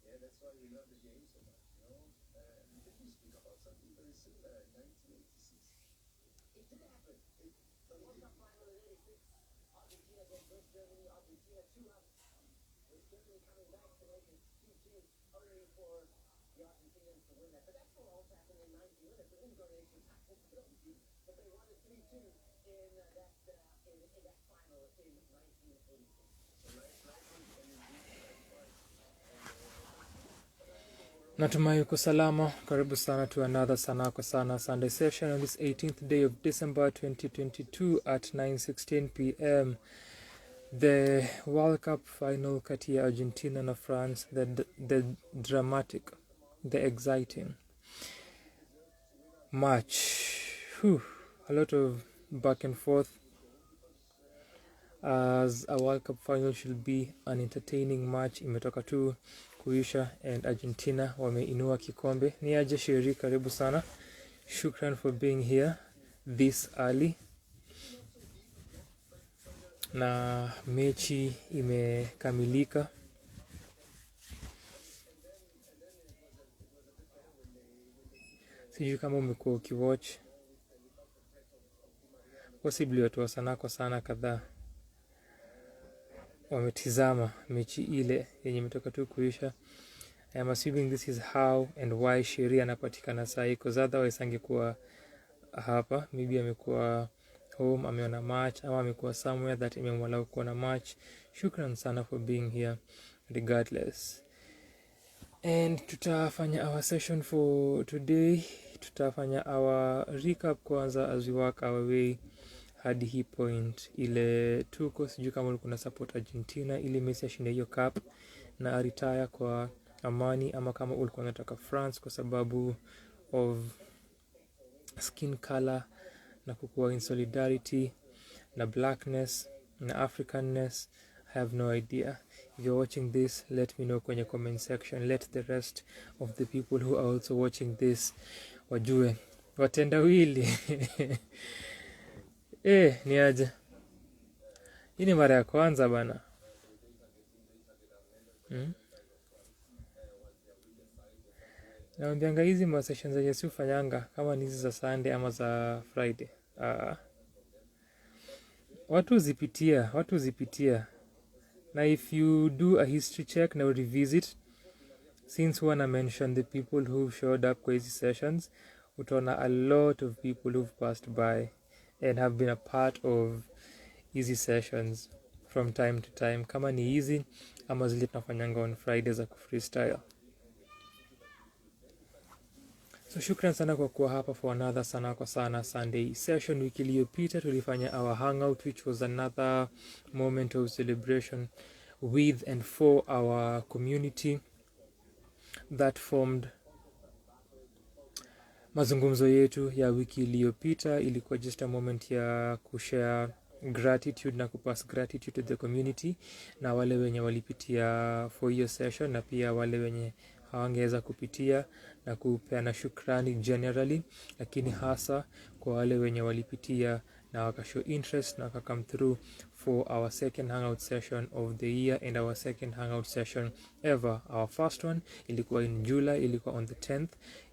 Yeah, that's why we love the game so much, you know. Did we speak about something very similar in 1986? It did happen. The World Cup final in '86, Argentina against West Germany. Argentina 2-up. West Germany coming back to make it 2-2, only for the Argentinians to win that. But that's what also happened in 90 minutes. They didn't go to extra time, but they won it 3-2 in that final in 1986. So Natumai uko salama. Karibu sana to another Sanaa kwa Sana Sunday session on this 18th day of December 2022 at 9:16 p.m. The World Cup final kati ya Argentina na France, the dramatic, the exciting match. A lot of back and forth, as a World Cup final should be an entertaining match. Imetoka tu kuisha and Argentina wameinua kikombe. Ni aje Sheri, karibu sana. Shukran for being here this early. Na mechi imekamilika. Sijui kama umekuwa ukiwatch. Possibly watu wa Sanaa kwa Sana kadhaa wametizama mechi ile yenye imetoka tu kuisha. I am assuming this is how and why Sheri anapatikana sahi, because otherwise angekuwa hapa. Maybe amekuwa home, ameona match, ama amekuwa somewhere that imemwalau kuona match. Shukran sana for being here regardless. And tutafanya our session for today. Tutafanya our recap kwanza as we work our way hadi hii point ile tuko. Sijui kama ulikuwa na support Argentina ili Messi ashinde hiyo cup na retire kwa amani, ama kama ulikuwa unataka France kwa sababu of skin color na kukuwa in solidarity na blackness na Africanness. I have no idea. If you're watching this, let me know kwenye comment section. Let the rest of the people who are also watching this wajue watendawili. Ni aje? Hii ni mara ya kwanza bana. Naambianga hizi ma sessions zenye si ufanyanga kama ni hizi za Sunday ama za Friday. Watu zipitia. Na if you do a history check na revisit, since wanna mention the people who showed up kwa hizi sessions, utaona a lot of people who've passed by and have been a part of hizi sessions from time to time, kama ni hizi ama zile tunafanyanga on Fridays za freestyle. So shukran sana kwa kuwa hapa for another Sanaa kwa Sana Sunday session. Wiki iliyopita tulifanya our hangout, which was another moment of celebration with and for our community that formed. Mazungumzo yetu ya wiki iliyopita ilikuwa just a moment ya kushare gratitude na kupass gratitude to the community, na wale wenye walipitia for hiyo session na pia wale wenye hawangeweza kupitia, na kupeana shukrani generally, lakini hasa kwa wale wenye walipitia na wakashow interest na wakakam through for our second hangout session of the year and our second hangout session ever. Our first one ilikuwa in July, ilikuwa on the 10th.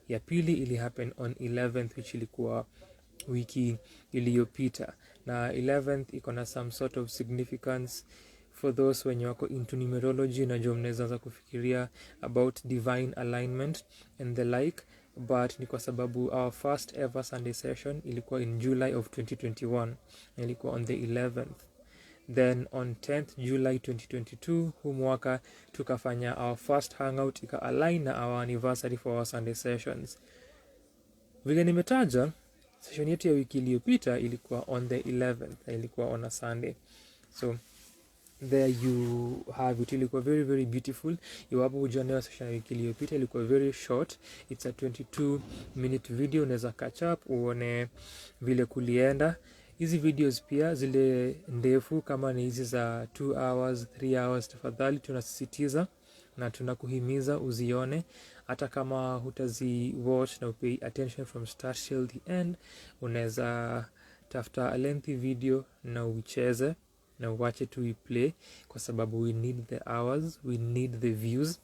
Ya pili ili happen on 11th, which ilikuwa wiki iliyopita. Na 11th iko na some sort of significance for those wenye wako into numerology, na mnaweza kufikiria about divine alignment and the like. But ni kwa sababu our first ever Sunday session ilikuwa in July of 2021, ilikuwa on the 11th. Then on 10th July 2022, huu mwaka tukafanya our first hangout, ika align na our anniversary for our Sunday sessions. Vile nimetaja, session yetu ya wiki iliyopita ilikuwa on the 11th, ilikuwa on a Sunday. So there you have it. Ilikuwa very very beautiful. Iwapo hujaona session ya wiki iliyopita, ilikuwa very short. It's a 22-minute video. Unaweza catch up uone vile kulienda. Hizi videos pia zile ndefu kama ni hizi za 2 hours 3 hours, tafadhali tunasisitiza na tunakuhimiza uzione, hata kama hutazi watch na pay attention from start till the end. Unaweza tafuta a lengthy video na uicheze na uache tu play, kwa sababu we need the hours, we need the views.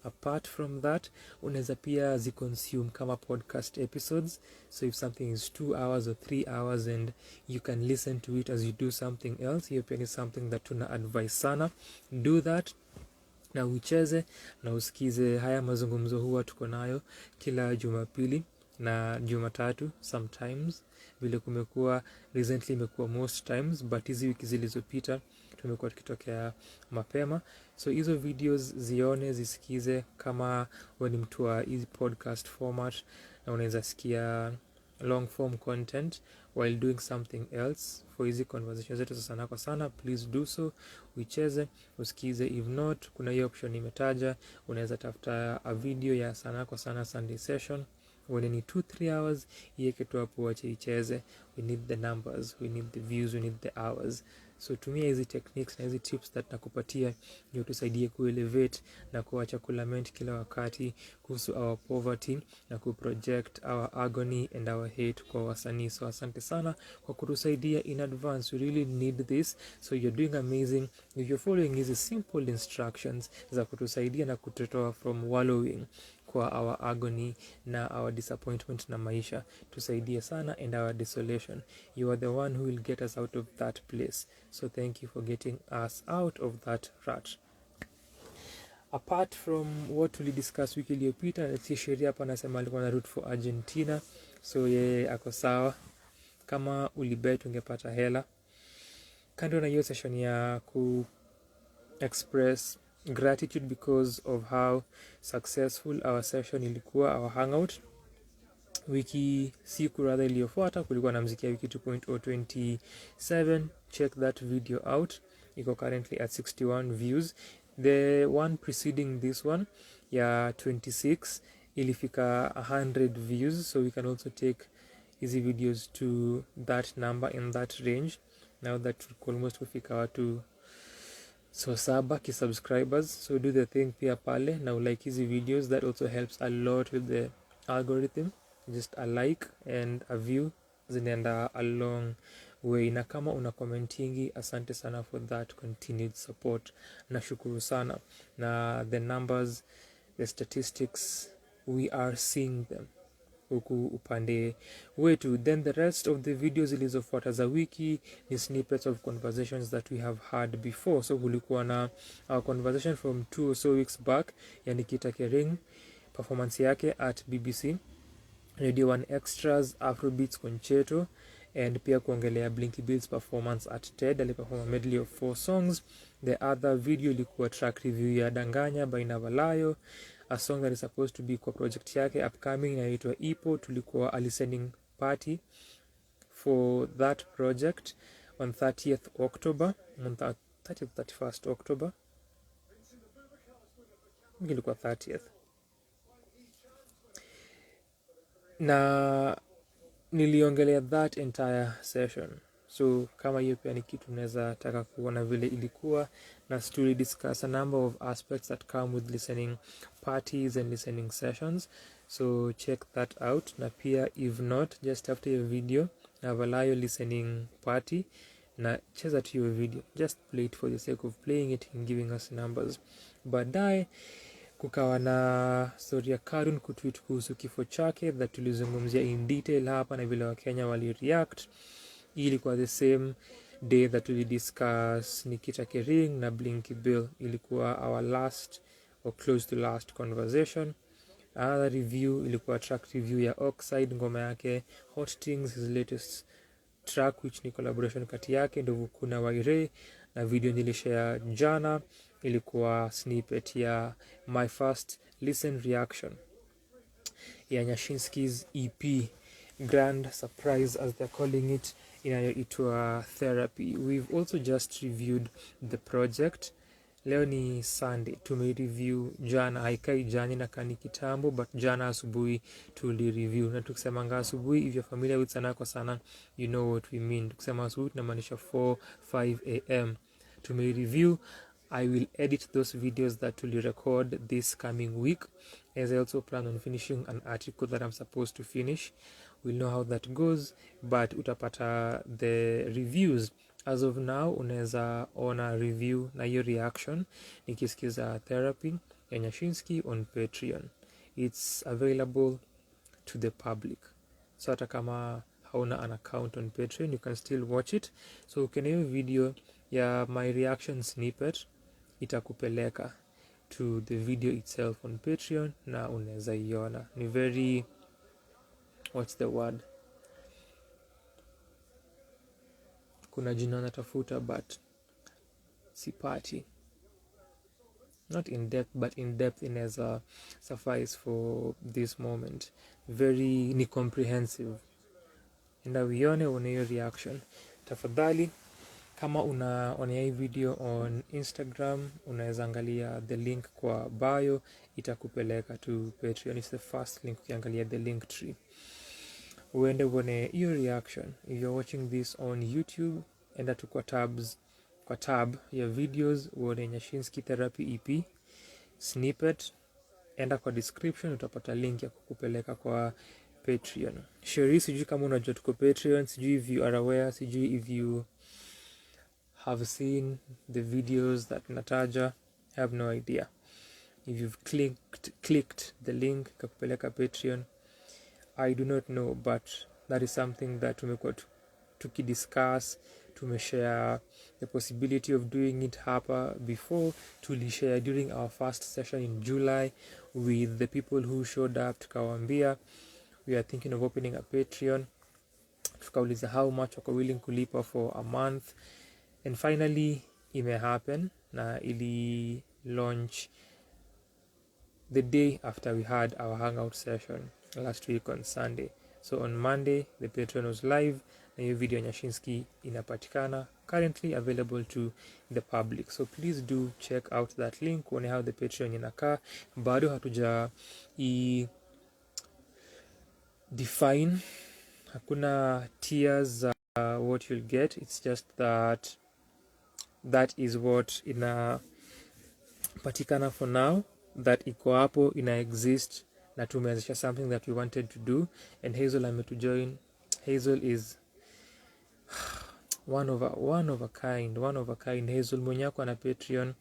Apart from that, unaweza pia ziconsume kama podcast episodes. So if something is 2 hours or 3 hours and you can listen to it as you do something else, hiyo pia ni something that tuna advise sana. Do that na ucheze na usikize haya mazungumzo huwa tuko nayo kila Jumapili na Jumatatu sometimes, vile kumekuwa recently, imekuwa most times, but hizi wiki zilizopita tumekuwa tukitokea mapema. So hizo videos zione, zisikize kama wewe ni mtu wa hizi podcast format na unaweza sikia long form content while doing something else. For hizi conversations zetu sana kwa sana, please do so, uicheze, usikize. If not, kuna hiyo option nimetaja, unaweza tafuta a video ya Sanaa kwa sana Sunday session when ni 2-3 hours, iweke tu hapo, wache icheze. We need the numbers, we need the views, we need the hours. So tumia hizi techniques na hizi tips that nakupatia ndio tusaidie kuelevate na kuacha kulament kila wakati kuhusu our poverty na kuproject our agony and our hate kwa wasanii. So asante sana kwa kutusaidia in advance, we really need this. So you're doing amazing if you're following hizi simple instructions za kutusaidia na kututoa from wallowing kwa our agony na our disappointment na maisha. Tusaidie sana, and our desolation. You are the one who will get us out of that place. So thank you for getting us out of that rut. Apart from what we discussed wiki iliyopita, let's sheria hapa nasema alikuwa na root for Argentina. So yeye ako sawa. Kama ulibet ungepata hela. Kando na hiyo session ya ku express gratitude because of how successful our session ilikuwa, our hangout, wiki siku rather iliyofuata kulikuwa na mziki ya wiki 2.027. Check that video out, iko currently at 61 views. The one preceding this one ya 26 ilifika 100 views, so we can also take easy videos to that number, in that range. Now that almost kufika watu so saba ki subscribers, so do the thing pia pale na like hizi videos. That also helps a lot with the algorithm. Just a like and a view zinaenda a long way, na kama una commentingi, asante sana for that continued support. Nashukuru sana, na the numbers, the statistics, we are seeing them huku upande wetu. Then the rest of the videos zilizofuata za wiki ni snippets of conversations that we have had before. So kulikuwa na our conversation from 2 or so weeks back, yani Kita Kering performance yake at BBC Radio 1 Extras, Afrobeats Concerto, and pia kuongelea Blinky Bill's performance at TED. Aliperform a medley of 4 songs. The other video ilikuwa track review ya Danganya by Navalayo, a song that is supposed to be kwa project yake upcoming inaitwa Ipo. Tulikuwa a listening party for that project on 30th October, 31st October, ilikuwa 30th, na niliongelea that entire session. So kama hiyo pia ni kitu unaweza taka kuona vile ilikuwa, na to discuss a number of aspects that come with listening parties and listening sessions. So check that out, na pia if not, just after your video Navalayo listening party na cheza tu your video, just play it for the sake of playing it and giving us numbers. Baadaye kukawa na story ya Karun kutweet kuhusu kifo chake that tulizungumzia in detail hapa, na vile Wakenya wali react. Ilikuwa the same day that we discuss Nikita Kering na Blinky Bill. Ilikuwa our last or close to last conversation. Another review ilikuwa track review ya Oxide, ngoma yake Hot Things, his latest track which ni collaboration kati yake Ndovu Kuna Waire. Na video nilishare jana ilikuwa snippet ya my first listen reaction ya Nyashinski's EP Grand Surprise as they're calling it, inayoitwa Therapy. We've also just reviewed the project. Leo ni Sunday, tumereview jana, haikai jani na kani kitambo, but jana asubuhi tulireview. Na tukisemanga asubuhi, if you're familiar with Sanaa kwa sana, you know what we mean. Tukisema asubuhi tunamaanisha 4-5 am. Tumereview I will edit those videos that will record this coming week, as I also plan on finishing an article that I'm supposed to finish. We'll know how that goes, but utapata the reviews. As of now, unaweza ona review na hiyo reaction nikisikiza therapy ya Nyashinski on Patreon. It's available to the public, so hata kama hauna an account on Patreon, you can still watch it. So ukiona hiyo video ya my reaction snippet, itakupeleka to the video itself on Patreon na unaweza iona. Ni very, what's the word, kuna jina natafuta but sipati, not in depth but in depth inaweza suffice for this moment. Very ni comprehensive, enda uione, uone hiyo reaction. Tafadhali, kama unaonea hii video on Instagram, unaweza angalia the link kwa bio, itakupeleka to Patreon. It's the first link ukiangalia the link tree. Uende uone hiyo reaction. If you're watching this on YouTube, enda tu kwa tab ya videos, uone Nyashinski Therapy EP snippet. Enda kwa description, utapata link ya kukupeleka kwa Patreon. Sherry, sijui kama unajua tuko Patreon, sijui if you are aware, sijui if you have seen the videos that nataja. I have no idea. If you've clicked the link kakupeleka Patreon, I do not know, but that is something that tumekuwa tukidiscuss. Tumeshare the possibility of doing it hapa before. Tulishare during our first session in July with the people who showed up. Tukawambia we are thinking of opening a Patreon. Tukauliza how much wako willing kulipa for a month, and finally ime happen na ili launch the day after we had our hangout session last week on Sunday. So on Monday the Patreon was live na hiyo video Nyashinski inapatikana, currently available to the public. So please do check out that link, uone how the Patreon inakaa. Bado hatuja define, hakuna tiers what you'll get. It's just that is what inapatikana for now, that iko hapo, ina exist, na tumeanzisha something that we wanted to do. And Hazel ametujoin. Hazel is one of a kind. Hazel mwenye ako na Patreon,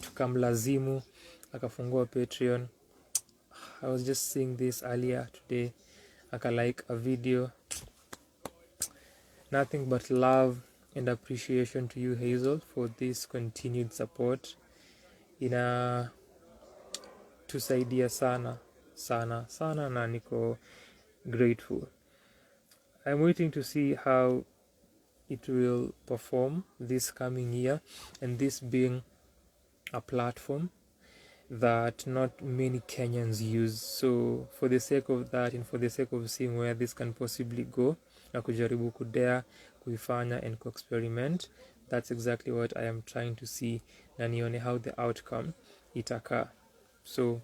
tukamlazimu akafungua Patreon. I was just seeing this earlier today, aka like a video. Nothing but love and appreciation to you, Hazel, for this continued support. Ina tusaidia sana na niko grateful. I'm waiting to see how it will perform this coming year, and this being a platform that not many Kenyans use. So for the sake of that, and for the sake of seeing where this can possibly go, na kujaribu kudea kuifanya and experiment, that's exactly what I am trying to see, na nione how the outcome itaka. So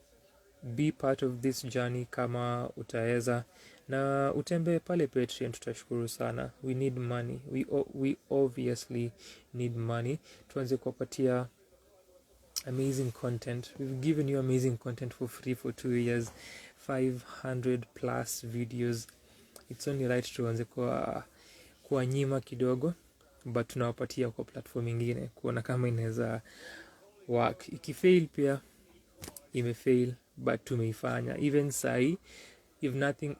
be part of this journey kama utaeza, na utembe pale Patreon, tutashukuru sana. We need money. We obviously need money. Tuanze kuwapatia amazing content. We've given you amazing content for free for 2 years, 500 plus videos. It's only right tuanze kwa nyima kidogo, but tunawapatia kwa platform ingine kuona kama inaweza work. Ikifail pia imefail, but tumeifanya. Even sai, if nothing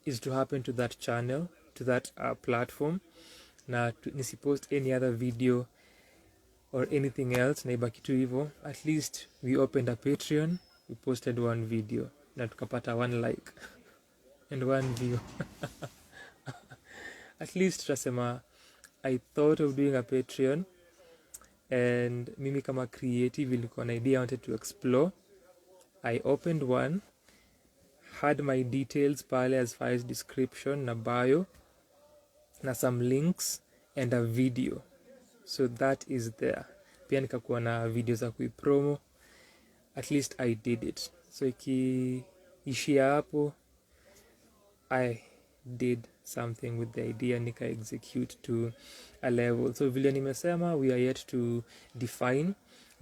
is to happen to that channel, to that platform, na nisipost any other video or anything else, na ibaki tu hivyo, at least we opened a Patreon, we posted one video na tukapata 1 like and 1 view. At least tutasema I thought of doing a Patreon, and mimi kama creative ilikuwa na idea I wanted to explore. I opened one, had my details pale as far as description na bio na some links and a video. So that is there. Pia nikakuwa na video za kuipromo. At least I did it. So ikiishia hapo, I did something with the idea, nika execute to a level. So vile nimesema, we are yet to define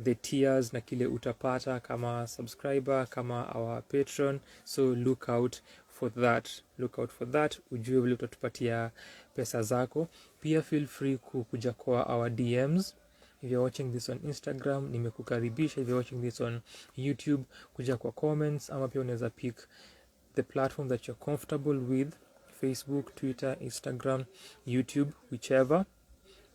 the tiers na kile utapata kama subscriber, kama our patron. So look out for that, ujue vile utatupatia pesa zako. Pia feel free kukuja kwa our DMs. If you're watching this on Instagram, nimekukaribisha. If you're watching this on YouTube, kuja kwa comments, ama pia unaweza pick the platform that you're comfortable with: Facebook, Twitter, Instagram, YouTube, whichever.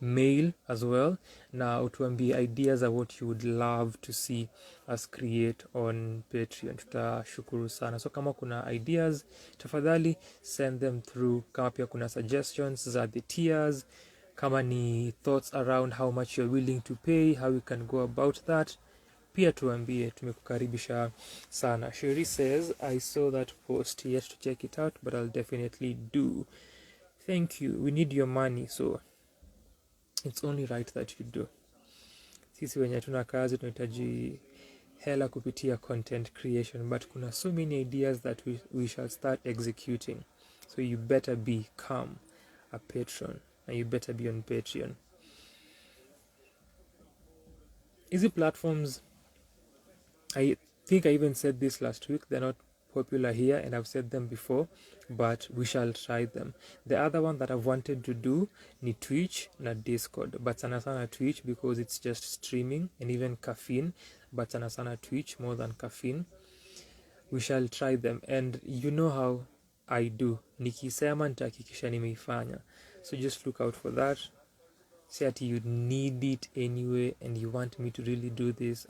Mail as well, na utuambie ideas of what you would love to see us create on Patreon. Tutashukuru sana. So kama kuna ideas, tafadhali send them through. Kama pia kuna suggestions za the tiers, kama ni thoughts around how much you're willing to pay, how you can go about that, pia tuambie. Tumekukaribisha sana. Sheri says, I saw that post, yet to check it out, but I'll definitely do. Thank you. We need your money, so it's only right that you do. Sisi wenye tuna kazi tunahitaji hela kupitia content creation, but kuna so many ideas that we shall start executing. So you better become a patron, and you better be on Patreon. Easy platforms, I think I even said this last week, they're not popular here, and I've said them before, but we shall try them. The other one that I've wanted to do ni Twitch na Discord, but sana Twitch because it's just streaming, and even Caffeine, but sana Twitch more than Caffeine. We shall try them, and you know how I do, nikisema nitahakikisha nimeifanya. So just look out for that. Say that you need it anyway and you want me to really do this,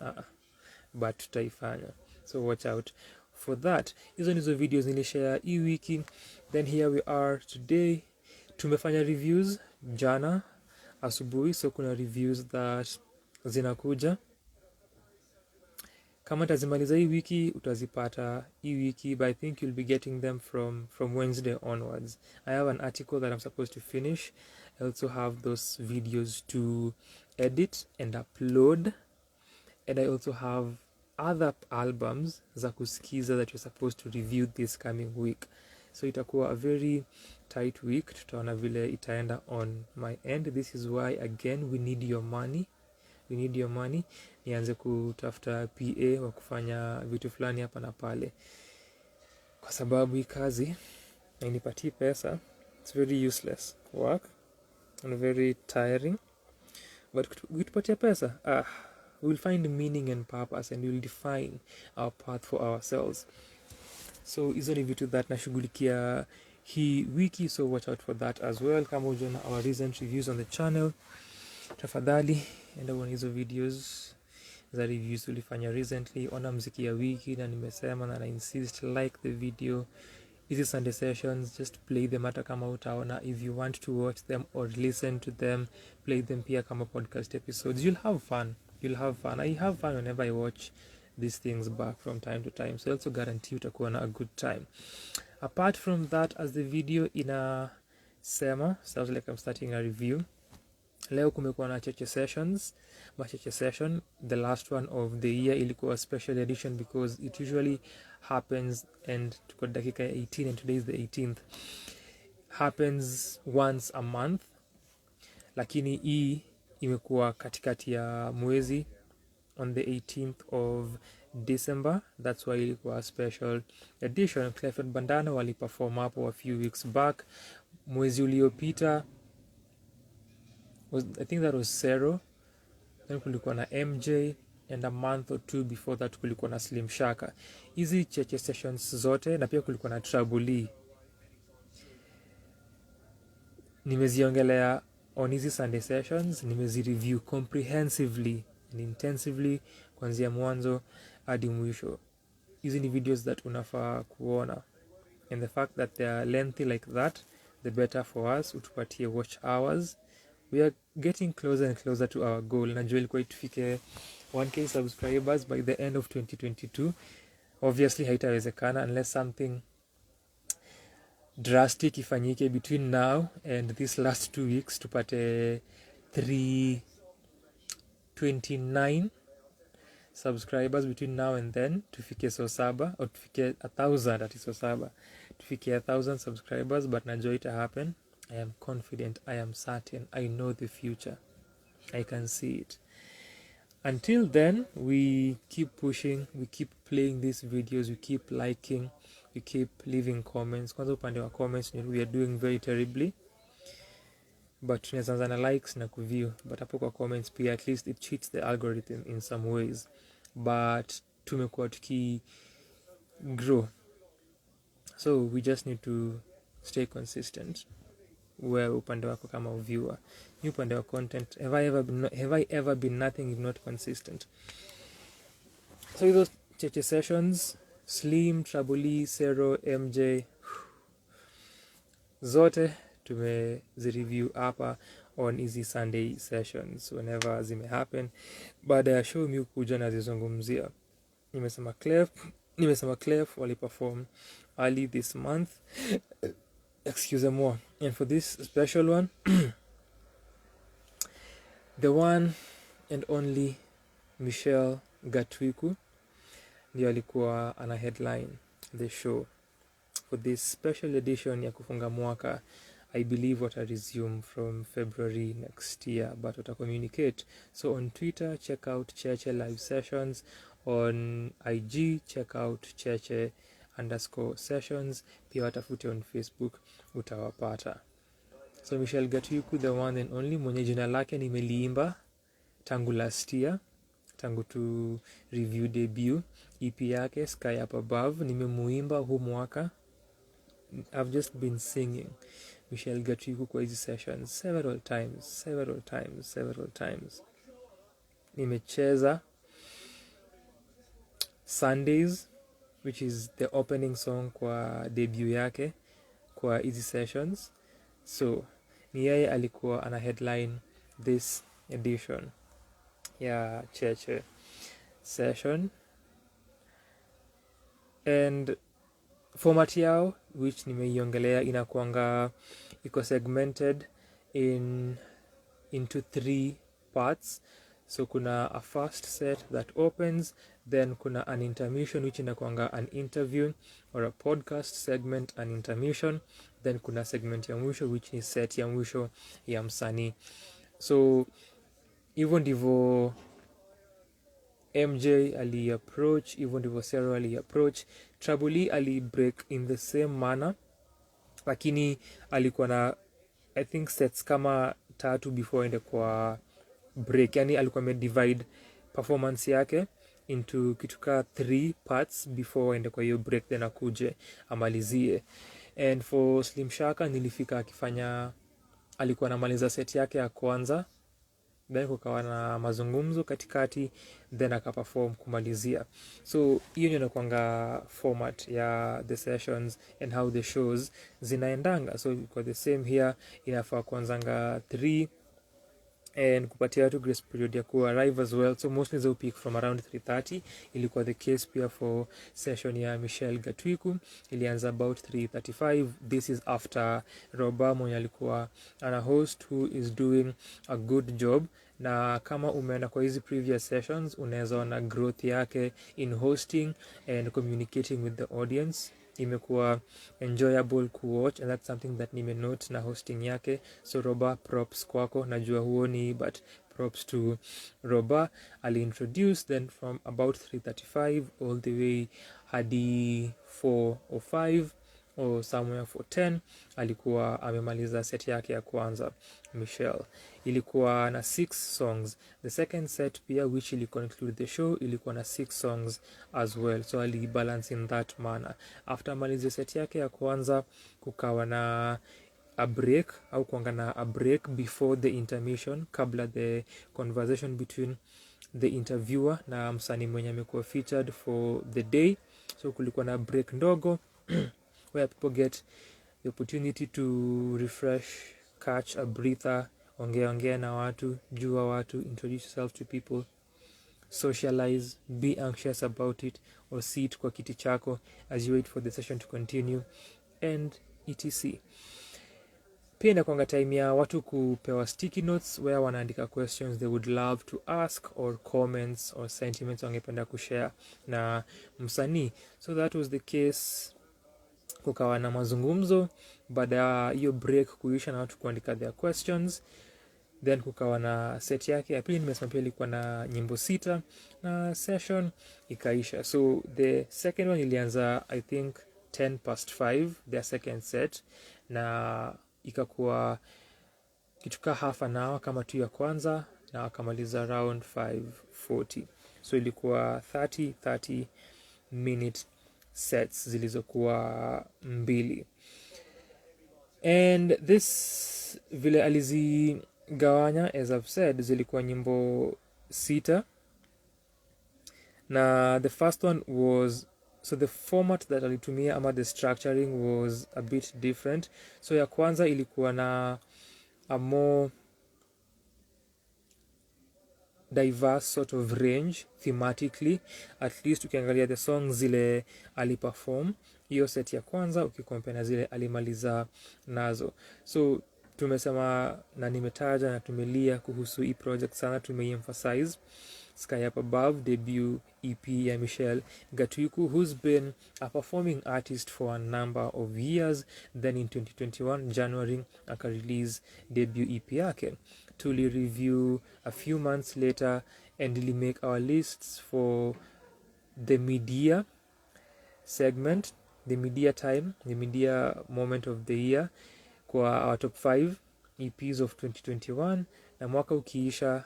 but tutaifanya. So watch out for that. Hizo nizo videos nilishare hii wiki. Then here we are today. Tumefanya reviews jana asubuhi, so kuna reviews that zinakuja. Kama tazimaliza hii wiki utazipata hii wiki, but I think you'll be getting them from Wednesday onwards. I have an article that I'm supposed to finish. I also have those videos to edit and upload, and I also have other albums za kusikiza that you're supposed to review this coming week. So itakuwa a very tight week. Tutaona vile itaenda on my end. This is why again we need your money. Nianze kutafuta PA wa kufanya vitu fulani hapa na pale, kwa sababu hii kazi hainipatii pesa. It's very useless work and very tiring, but ukitupatia pesa, we'll find meaning and purpose, and we'll define our path for ourselves. So hizo ni vitu that nashughulikia hii wiki, so watch out for that as well. Kama ujaona our recent reviews on the channel, tafadhali enda uone hizo videos za reviews tulifanya recently. Ona mziki ya wiki, na nimesema na insist, like the video. Hizi Sunday sessions, just play them hata kama utaona. If you want to watch them or listen to them, play them pia kama podcast episodes. You'll have fun. I have fun whenever I watch these things back from time to time, so I also guarantee utakuwa na a good time. Apart from that, as the video inasema, sounds like I'm starting a review. Leo kumekuwa na Cheche Sessions. Cheche Session, the last one of the year, ilikuwa special edition because it usually happens, and tuko dakika 18 and today is the 18th, happens once a month, lakini hii imekuwa katikati ya mwezi on the 18th of December. That's why ilikuwa a special edition. Clifford Bandana waliperform hapo a few weeks back. Mwezi uliopita I think that was Zero. Then kulikuwa na MJ, and a month or two before that kulikuwa na Slim Shaka. Hizi Cheche Sessions zote, na pia kulikuwa na Trouble. Nimeziongelea on hizi Sunday sessions, nimezireview comprehensively and intensively kuanzia mwanzo hadi mwisho. Hizi ni videos that unafaa kuona, and the fact that they are lengthy like that, the better for us. Utupatie watch hours. We are getting closer and closer to our goal. Najua ilikuwa tufike 1k subscribers by the end of 2022. Obviously haitawezekana unless something drastic ifanyike between now and this last 2 weeks. Tupate 329 subscribers between now and then. Tufike saba, or tufike 1,000 ati saba. Tufike 1,000 subscribers, but najua ita happen. I am confident, I am certain, I know the future. I can see it. Until then, we keep pushing, we keep playing these videos, we keep liking, we keep leaving comments. Kwanza upande wa comments, we are doing very terribly, but tunaweza na likes na kuview, but hapo kwa comments pia at least it cheats the algorithm in some ways, but tumekuwa tuki grow, so we just need to stay consistent. Wewe upande wako kama viewer, ni upande wa content, have I ever been nothing if not consistent? So with those Cheche Sessions, Slim, Trabuli, Sero, MJ, zote tumezireview hapa on easy Sunday sessions whenever zime happen. Baada ya show mi kuja nazizungumzia. Nimesema Clef waliperform early this month. Excuse me. And for this special one, the one and only Michelle Gatuiku ndio alikuwa ana headline the show for this special edition ya kufunga mwaka. I believe what I resume from February next year, but what I communicate. So on Twitter, check out Cheche Live Sessions. On IG, check out Cheche_Sessions. Pia watafute on Facebook, utawapata. So Michelle Gatuiku, the one and only, mwenye jina lake nimeliimba tangu last year, tangu tu review debut EP yake Sky Up Above, nimemuimba huu mwaka. I've just been singing Michelle Gatuiku kwa hizi sessions several times. Nimecheza Sundays, which is the opening song kwa debut yake kwa hizi sessions. So ni yeye alikuwa ana headline this edition ya Cheche Session, and format yao which nimeiongelea inakuanga iko segmented into 3 parts. So kuna a first set that opens, then kuna an intermission which inakuanga an interview or a podcast segment, an intermission, then kuna segment ya mwisho which ni set ya mwisho ya msanii. So hivyo ndivyo MJ ali approach, hivyo ndivyo Sero ali approach. Trabuli ali break in the same manner, lakini alikuwa na I think sets kama 3 before ende kwa break. Yani alikuwa divide performance yake into kituka 3 parts before ende kwa hiyo break, then akuje amalizie. And for Slim Shaka nilifika akifanya, alikuwa anamaliza set yake ya kwanza, then kukawa na mazungumzo katikati, then akaperform kumalizia. So hiyo ndio inakuanga format ya the sessions and how the shows zinaendanga. So kwa the same here, inafaa kuanzanga 3 and kupatia watu grace period ya ku arrive as well. So mostly they peak from around 3:30. Ilikuwa the case pia for session ya Michelle Gatuiku, ilianza about 3:35. This is after Roba mwenye alikuwa ana host, who is doing a good job. Na kama umeenda kwa hizi previous sessions, unaweza ona growth yake in hosting and communicating with the audience. Imekuwa enjoyable kuwatch, and that's something that nimenote na hosting yake. So Roba, props kwako, najua huoni, but props to Roba. Ali introduce, then from about 3:35 all the way hadi 4:05 or somewhere 4:10 alikuwa amemaliza set yake ya kwanza Michelle. Ilikuwa na 6 songs. The second set pia, which ili conclude the show, ilikuwa na 6 songs as well. So ali balance in that manner. After maliza set yake ya kwanza, kukawa na a break, au kuangana a break before the intermission, kabla the conversation between the interviewer na msanii mwenye amekuwa featured for the day. So kulikuwa na break ndogo where people get the opportunity to refresh, catch a breather, ongea na watu, jua watu, introduce yourself to people, socialize, be anxious about it, or sit kwa kiti chako as you wait for the session to continue, and etc. Pia inakuanga time ya watu kupewa sticky notes where wanaandika questions they would love to ask, or comments or sentiments wangependa kushare na msanii. So that was the case. Kukawa na mazungumzo baada ya hiyo break kuisha na watu kuandika their questions. then kukawa na set yake ya pili, nimesema pia ilikuwa na nyimbo 6 na session ikaisha. So the second one ilianza I think 5:10 their second set, na ikakuwa kituka half an hour kama tu ya kwanza, na wakamaliza around 5:40. So ilikuwa 30 minute sets zilizokuwa 2. And this vile alizigawanya, as I've said, zilikuwa nyimbo 6, na the first one was, so the format that alitumia ama the structuring was a bit different. So ya kwanza ilikuwa na a more diverse sort of range thematically, at least ukiangalia the songs zile aliperform hiyo set ya kwanza ukikompare na zile alimaliza nazo. So tumesema na nimetaja na tumelia kuhusu hii project sana, tumeemphasize Sky Up Above, debut EP ya Michelle Gatuiku, who's been a performing artist for a number of years. Then in 2021 January aka-release debut EP yake. Tuli review a few months later and really make our lists for the media segment, the media time, the media moment of the year, kwa our top 5 EPs of 2021, na mwaka ukiisha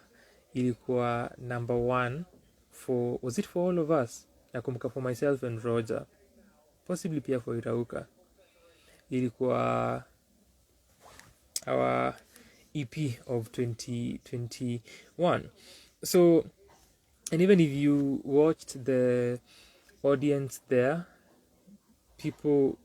ilikuwa number 1 for, was it for all of us? Nakumbuka for myself and Roger, possibly pia for Irauka, ilikuwa our EP of 2021. So, and even if you watched the audience there, people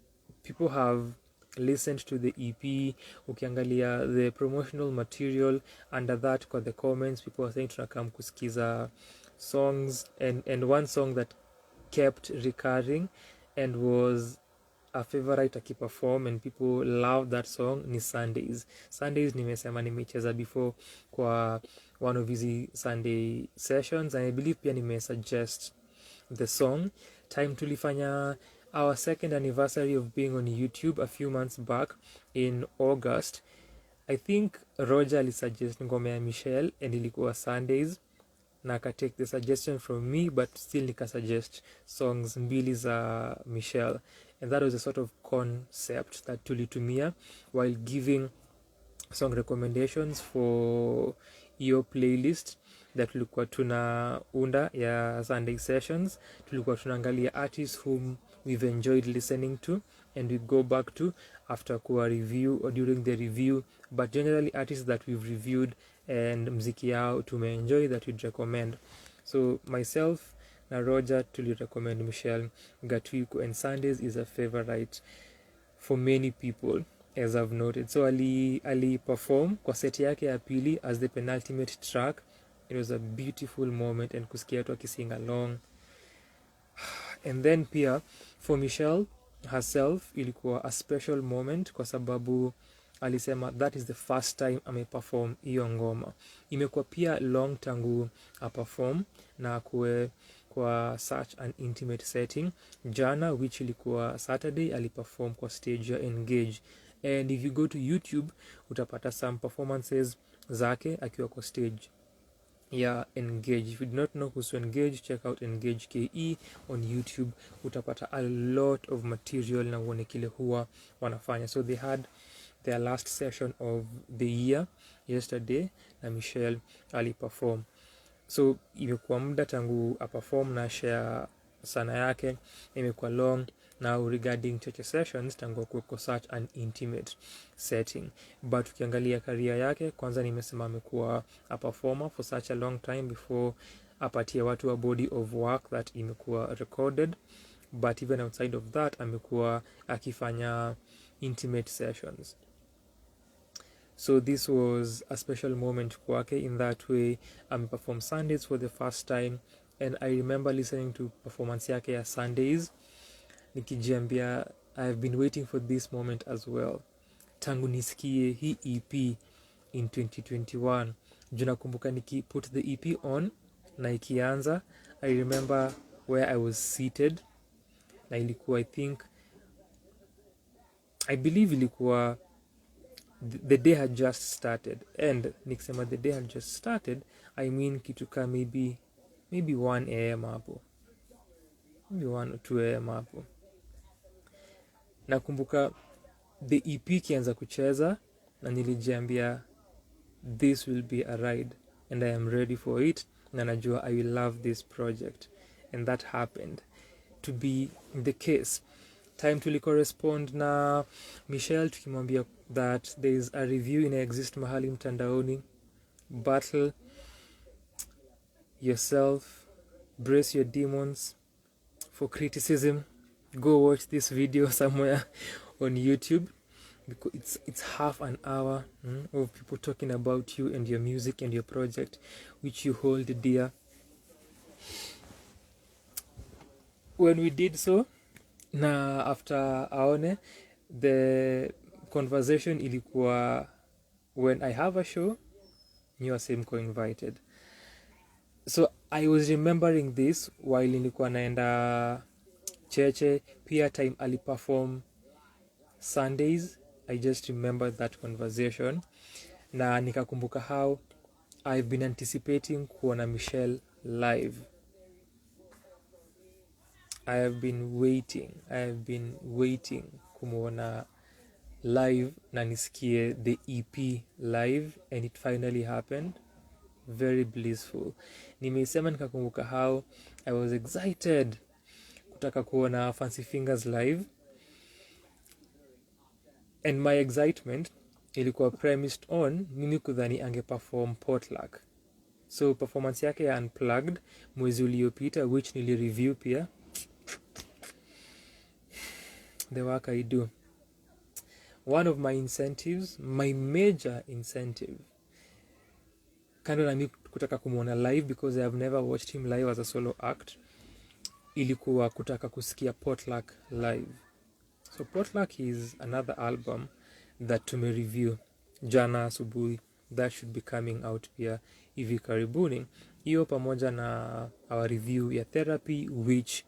have listened to the EP. Ukiangalia the promotional material under that, kwa the comments, people are saying tunakam kusikiza songs, and one song that kept recurring and was a favorite akiperform and people love that song ni Sundays. Nimesema nimecheza before kwa one of his Sunday sessions, and I believe pia nimesuggest the song time tulifanya our second anniversary of being on YouTube a few months back in August. I think Roger alisuggest ngoma ya Michelle and ilikuwa Sundays, na aka take the suggestion from me, but still nikasuggest songs 2 za Michelle, and that was a sort of concept that tulitumia while giving song recommendations for your playlist that tulikuwa tunaunda ya Sunday Sessions. Tulikuwa tunaangalia artists whom we've enjoyed listening to and we go back to after kuwa review or during the review, but generally artists that we've reviewed and mziki yao tumeenjoy that we'd recommend. So myself na Roger recommend Michelle Gatuiku, and Sundays is a favorite for many people, as I've noted. So ali perform kwa set yake ya pili as the penultimate track. It was a beautiful moment, and kusikia watu akising along. And then pia for Michelle herself ilikuwa a special moment kwa sababu alisema that is the first time ameperform hiyo ngoma. Imekuwa pia long tangu aperform na kuwe kwa such an intimate setting. Jana, which ilikuwa Saturday, aliperform kwa stage ya Engage, and if you go to YouTube utapata some performances zake akiwa kwa stage ya Engage. If you do not know who's Engage, check out Engage KE on YouTube. Utapata a lot of material na uone kile huwa wanafanya. So they had their last session of the year yesterday na Michelle aliperform. So imekuwa muda tangu aperform na share sana yake, imekuwa long now regarding Cheche Sessions tangu kuko such an intimate setting. But ukiangalia career yake, kwanza nimesema amekuwa a performer for such a long time before apatie watu a body of work that imekuwa recorded, but even outside of that amekuwa akifanya intimate sessions. So this was a special moment kwake in that way. Performed Sundays for the first time, and I remember listening to performance yake ya Sundays nikijiambia I have been waiting for this moment as well tangu nisikie hii EP in 2021. Juna kumbuka niki put the EP on na ikianza, I remember where I was seated, na ilikuwa I believe ilikuwa the day had just started, and nikisema the day had just started, I mean kitu ka maybe 1 am hapo, maybe 1 or 2 am hapo. Nakumbuka the EP kianza kucheza na nilijiambia this will be a ride and I am ready for it, na najua I will love this project, and that happened to be the case. Time to correspond na Michelle tukimwambia that there is a review in exist mahali mtandaoni. Battle yourself, brace your demons for criticism. Go watch this video somewhere on YouTube, because it's half an hour of people talking about you and your music and your project which you hold dear. When we did so, na after aone, the conversation ilikuwa when I have a show you are same co-invited. So I was remembering this while nilikuwa naenda Cheche, pia time aliperform Sundays. I just remember that conversation na nikakumbuka how I've been anticipating kuona Michelle live. I have been waiting kumuona live na nisikie the EP live, and it finally happened. Very blissful. Nimeisema nikakumbuka how I was excited kutaka kuona Fancy Fingers live, and my excitement ilikuwa premised on mimi kudhani angeperform Potluck. So performance yake ya Unplugged mwezi uliopita, which nilireview pia, the work I do. One of my incentives, my major incentive, kando na mimi kutaka kumuona live because I have never watched him live as a solo act, ilikuwa kutaka kusikia Potluck live. So Potluck is another album that tume review jana asubuhi, that should be coming out pia hivi karibuni. Hiyo pamoja na our review ya Therapy, which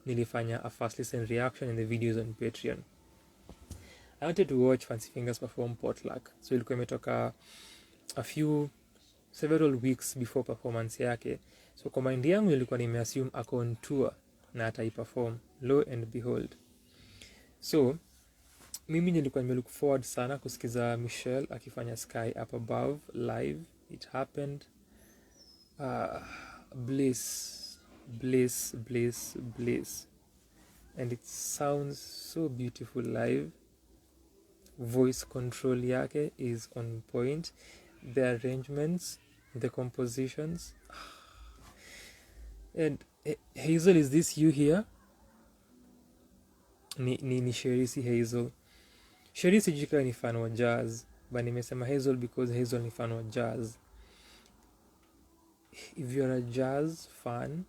nilifanya a first listen reaction in the videos on Patreon. I wanted to watch Fancy Fingers perform Potluck, so ilikuwa imetoka several weeks before performance yake. So kwa mind yangu nilikuwa nimeassume ako on tour na ataiperform. Lo and behold. So mimi nilikuwa nimelook forward sana kusikiza Michelle akifanya Sky Up Above live. It happened. Bliss. And it sounds so beautiful live. Voice control yake is on point. The arrangements, the compositions. And Hazel, is this you here? Ni Sherisi Hazel. Sherisi jika ni fan wa jazz, but nimesema Hazel because Hazel ni fan wa jazz. If you're a jazz fan,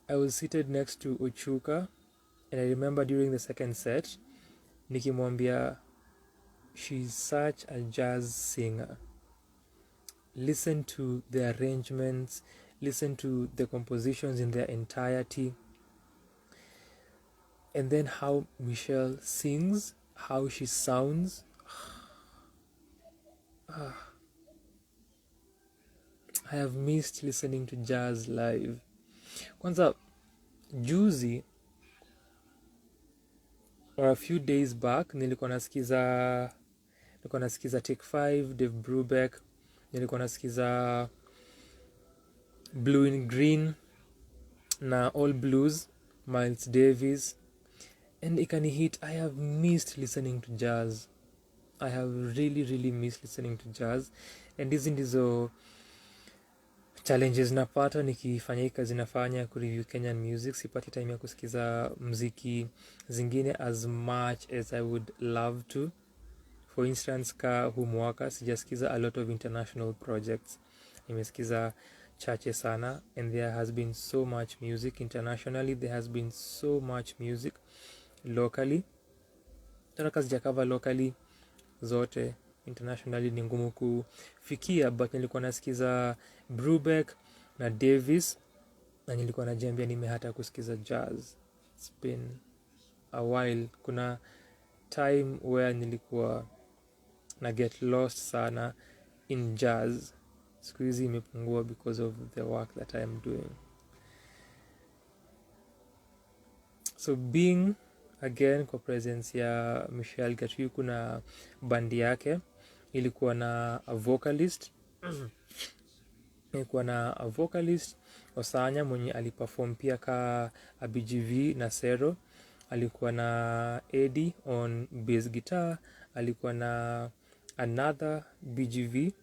I was seated next to Ochuka, and I remember during the second set, nikimwambia, she's such a jazz singer. Listen to the arrangements, listen to the compositions in their entirety, and then how Michelle sings, how she sounds. I have missed listening to jazz live. Kwanza juzi, or a few days back, nilikuwa nasikiza Take 5, Dave Brubeck, nilikuwa nasikiza Blue in Green na All Blues, Miles Davis, and ikani hit. I have missed listening to jazz. I have really missed listening to jazz, and hizi ndizo challenges napata nikifanya hii kazi nafanya kureview Kenyan music. Sipati time ya kusikiza muziki zingine as much as I would love to. For instance, ka huu mwaka sijasikiza a lot of international projects. Nimesikiza chache sana, and there has been so much music internationally, there has been so much music locally. Tana sijakava locally zote, internationally ni ngumu kufikia, but nilikuwa nasikiza Brubeck na Davis, na nilikuwa najiambia nimehata kusikiza jazz. It's been a while. Kuna time where nilikuwa na get lost sana in jazz. Siku hizi imepungua because of the work that I am doing. So being again kwa presence ya Michelle Gatuiku na bandi yake, ilikuwa na a vocalist Osanya mwenye aliperform pia ka BGV na Sero. Alikuwa na Eddy on bass guitar, alikuwa na another BGV,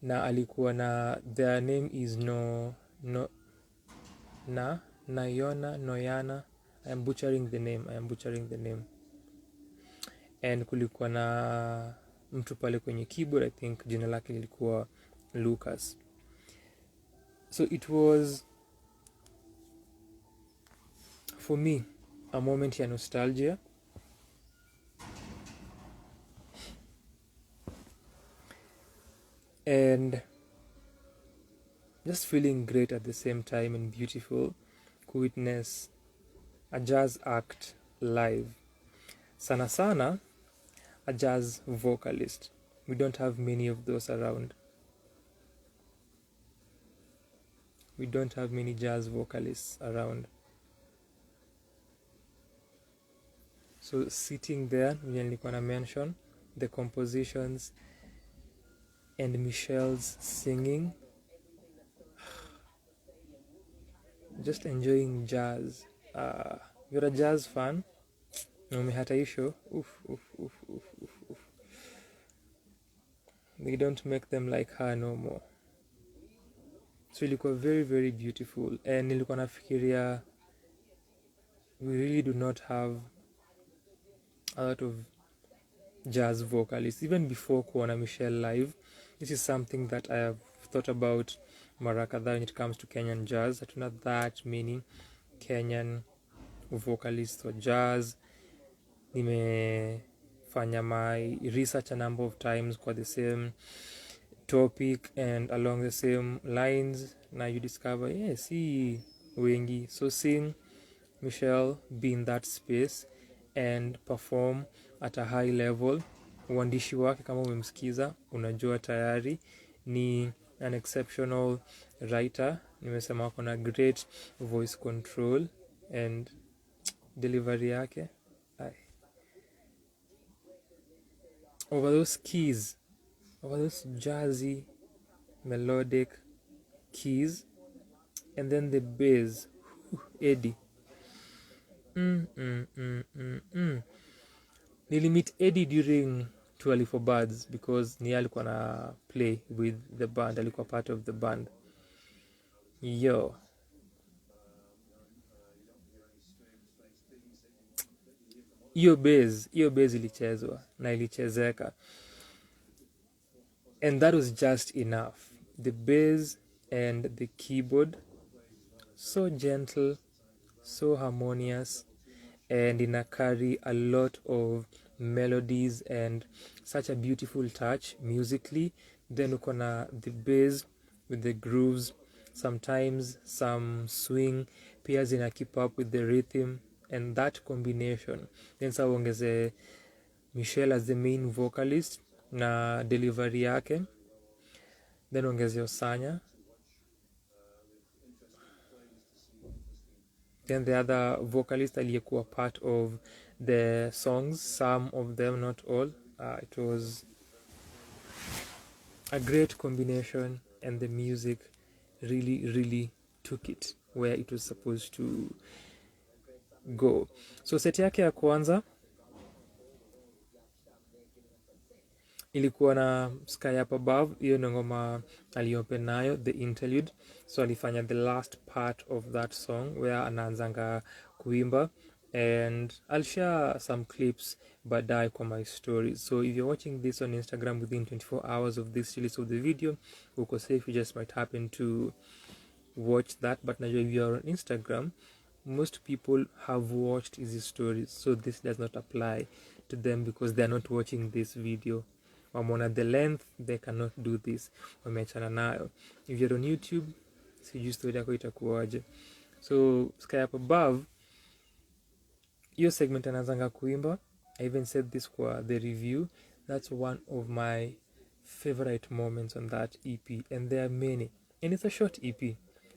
na alikuwa na their name is Noyana. I am butchering the name. And kulikuwa na mtu pale kwenye keyboard, I think jina lake lilikuwa Lucas. So it was for me a moment ya nostalgia, and just feeling great at the same time and beautiful to witness a jazz act live. Sana a jazz vocalist. We don't have many of those around. We don't have many jazz vocalists around. So sitting there, nilikuwa na mention the compositions and Michelle's singing, just enjoying jazz. You're a jazz fan, umehataisho. They don't make them like her no more. So ilikuwa very very beautiful, and nilikuwa nafikiria we really do not have a lot of jazz vocalists. Even before kuona Michelle live, this is something that I have thought about mara kadhaa when it comes to Kenyan jazz. Hatuna that many Kenyan vocalists for jazz. Nimefanya my research a number of times kwa the same topic and along the same lines. Now you discover, see wengi. So seeing Michelle be in that space and perform at a high level, uandishi wake kama umemsikiza unajua tayari ni an exceptional writer. Nimesema ako na great voice control and delivery yake. Over those keys, over those jazzy melodic keys, and then the bass, Eddy. Nilimit Eddy during 24 Birds because ni alikuwa na play with the band, alikuwa part of the band. Hiyo bass ilichezwa na ilichezeka, and that was just enough. The bass and the keyboard, so gentle, so harmonious, and ina carry a lot of melodies and such a beautiful touch musically. Then uko na the bass with the grooves, sometimes some swing pia zina keep up with the rhythm, and that combination. Then sa uongeze Michelle as the main vocalist na delivery yake, then ongeze Osanya, then the other vocalist aliyekuwa part of the songs, some of them, not all. It was a great combination, and the music really took it where it was supposed to go. So set yake ya kwanza ilikuwa na Sky Up Above. Hiyo ni ngoma aliopen nayo, the interlude. So alifanya the last part of that song where anaanzanga kuimba, and I'll share some clips baadaye kwa my stories. So if you're watching this on Instagram within 24 hours of this release of the video, uko safe, you just might happen to watch that. But now if you're on Instagram, most people have watched his stories, so this does not apply to them because they're not watching this video. Wamona the length, they cannot do this. Wameachana nayo. If you're on YouTube, sijui story yako itakuwaje. So Sky Up Above hiyo segment anazanga kuimba, I even said this kwa the review, that's one of my favorite moments on that EP, and there are many, and it's a short EP,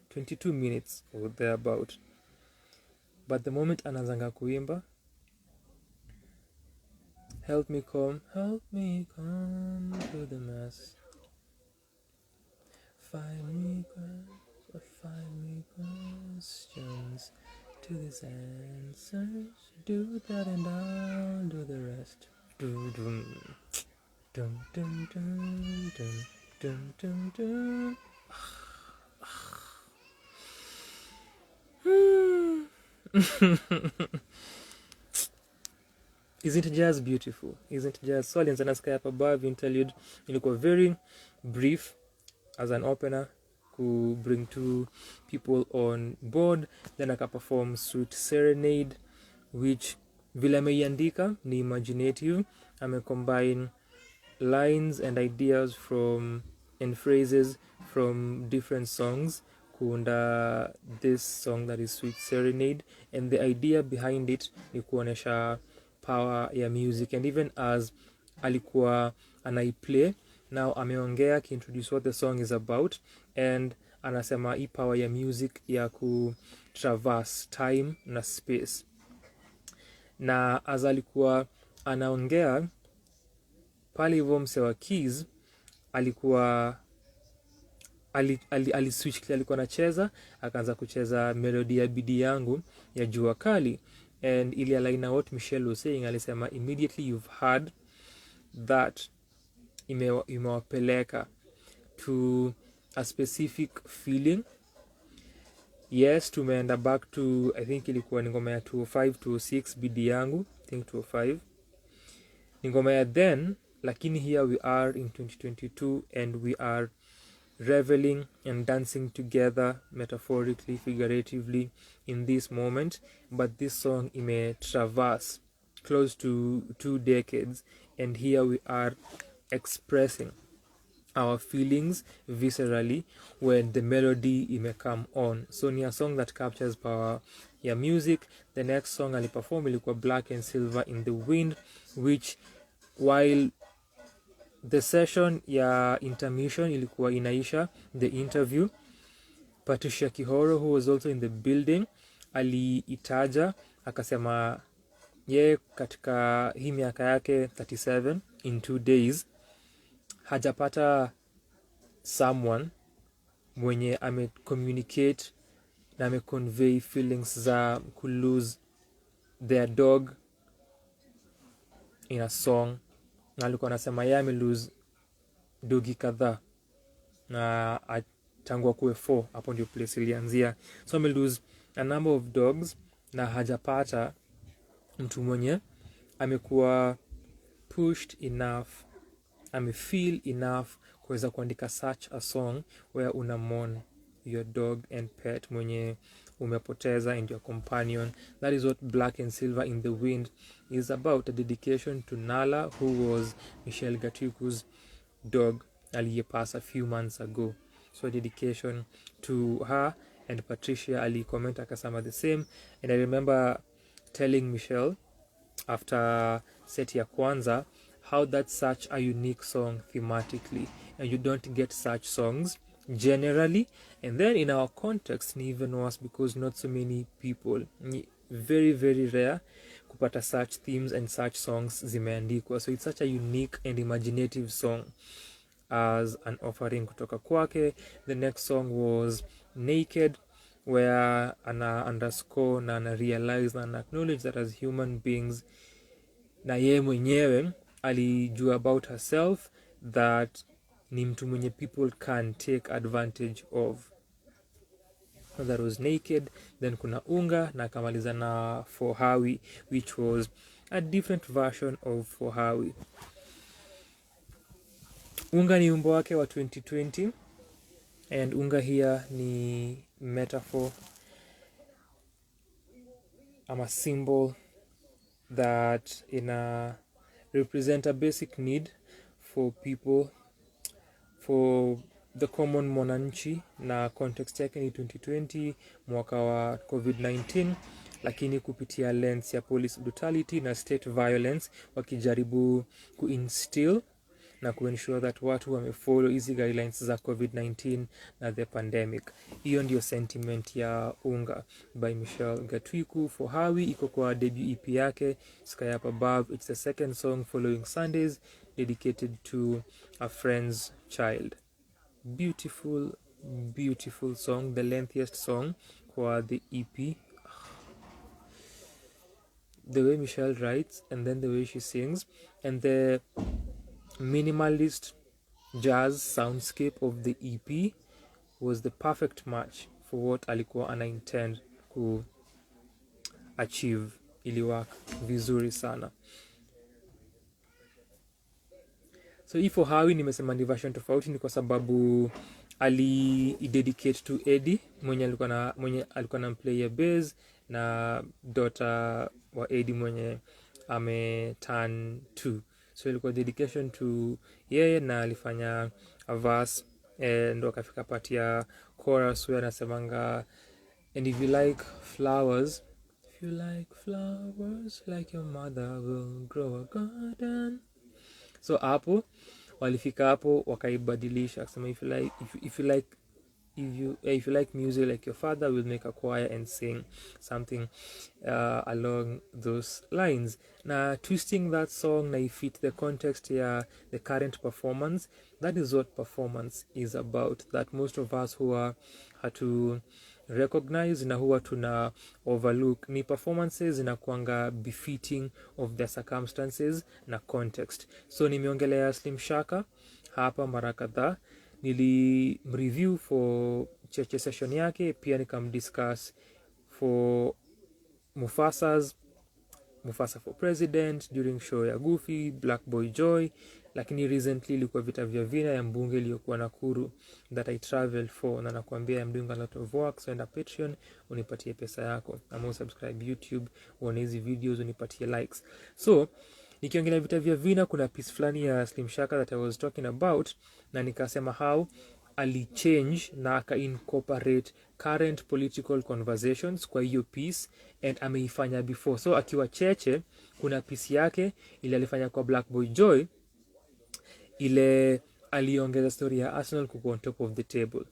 22 minutes or thereabout, but the moment anazanga kuimba, help me come to the mass, find me questions to these answers, do that and I'll do the rest. Dun, dun, dun, dun, dun, dun, dun, dun. Isn't jazz beautiful? Isn't jazz? So alianza na Sky Up Above interlude, ilikuwa very brief as an opener to bring two people on board, then akaperform Sweet Serenade, which vile ameiandika ni imaginative, amecombine lines and ideas from and phrases from different songs kuunda this song that is Sweet Serenade, and the idea behind it ni kuonesha power ya music, and even as alikuwa anaiplay now ameongea akiintroduce what the song is about, and anasema hii power ya music ya ku traverse time na space, na as alikuwa anaongea pale hivyo mse wa keys alikuwa aliswitch, alikuwa anacheza akaanza kucheza melody ya bidii yangu ya jua kali, and ili align what Michelle was saying, alisema immediately you've heard that imewapeleka to a specific feeling. Yes, tumeenda back to, I think ilikuwa ni ngoma ya 205 206 bidii yangu, I think 205 ni ngoma ya then, lakini here we are in 2022 and we are reveling and dancing together metaphorically, figuratively in this moment, but this song ime traverse close to 2 decades, and here we are expressing our feelings viscerally when the melody ime come on. So ni a song that captures power ya music. The next song aliperform ilikuwa Black and Silver in the Wind, which while the session ya intermission ilikuwa inaisha, the interview, Patricia Kihoro, who was also in the building, aliitaja akasema ye katika hii miaka yake 37 in 2 days hajapata someone mwenye communicate na convey feelings za ku lose their dog in a song, na alikuwa anasema yeye lose dogi kadhaa na tangu kuwe 4, hapo ndio place ilianzia. So lose a number of dogs na hajapata mtu mwenye amekuwa pushed enough, feel enough kuweza kuandika such a song where una mourn your dog and pet mwenye umepoteza and your companion. That is what Black and Silver in the Wind is about, a dedication to Nala, who was Michelle Gatuiku's dog aliyepass a few months ago. So a dedication to her, and Patricia comment akasema the same. And I remember telling Michelle after set ya kwanza how that's such a unique song thematically, and you don't get such songs generally, and then in our context ni even worse because not so many people, very very rare kupata such themes and such songs zimeandikwa. So it's such a unique and imaginative song as an offering kutoka kwake. The next song was Naked, where ana underscore na ana realize na ana acknowledge that as human beings na ye mwenyewe alijua about herself that ni mtu mwenye people can take advantage of. So that was Naked. Then kuna Unga na akamaliza na For Hawi, which was a different version of For Hawi. Unga ni wimbo wake wa 2020, and Unga here ni metaphor, a symbol that represent a basic need for people, for the common mwananchi, na context yake ni 2020, mwaka wa COVID-19, lakini kupitia lens ya police brutality na state violence, wakijaribu kuinstill na kuensure that watu wamefollow hizi guidelines za COVID-19 na the pandemic. Hiyo ndio sentiment ya Unga by Michelle Gatuiku. For Hawi iko kwa debut EP yake Sky Up Above. It's the second song following Sundays, dedicated to a friend's child. Beautiful, beautiful song, the lengthiest song kwa the EP. The way Michelle writes and then the way she sings and the minimalist jazz soundscape of the EP was the perfect match for what alikuwa ana intend ku achieve. Iliwaka vizuri sana. So ifo Hawi nimesema ni version tofauti ni kwa sababu dedicate to Eddy mwenye alikuwa na play bass na daughter wa Eddy mwenye turn 2. So ilikuwa dedication to yeye na alifanya a verse ndo akafika part ya chorus where anasemanga, and if you like flowers like your mother will grow a garden. So hapo walifika hapo wakaibadilisha kusema if you like music like your father will make a choir and sing something along those lines, na twisting that song na fit the context ya the current performance. That is what performance is about, that most of us who are hatu recognize na huwa tuna overlook ni performances inakuanga befitting of the circumstances na context. So nimeongelea Slim Shaka hapa mara kadhaa, nilimreview for Cheche Session yake, pia nikamdiscuss for Mufasa for President during show ya Goofy, Black Boy Joy, lakini recently ilikuwa vita vya vina ya mbunge iliyokuwa Nakuru that I traveled for, na nakwambia I'm doing a lot of work, so enda Patreon unipatie pesa yako, ama subscribe YouTube uone hizi videos unipatie likes. So nikiongelea vita vya vina, kuna piece fulani ya Slim Shaka that I was talking about, na nikasema how alichange na aka-incorporate current political conversations kwa hiyo piece and ameifanya before. So akiwa Cheche kuna piece yake ile alifanya kwa Black Boy Joy, ile aliongeza story ya Arsenal kuko on top of the table.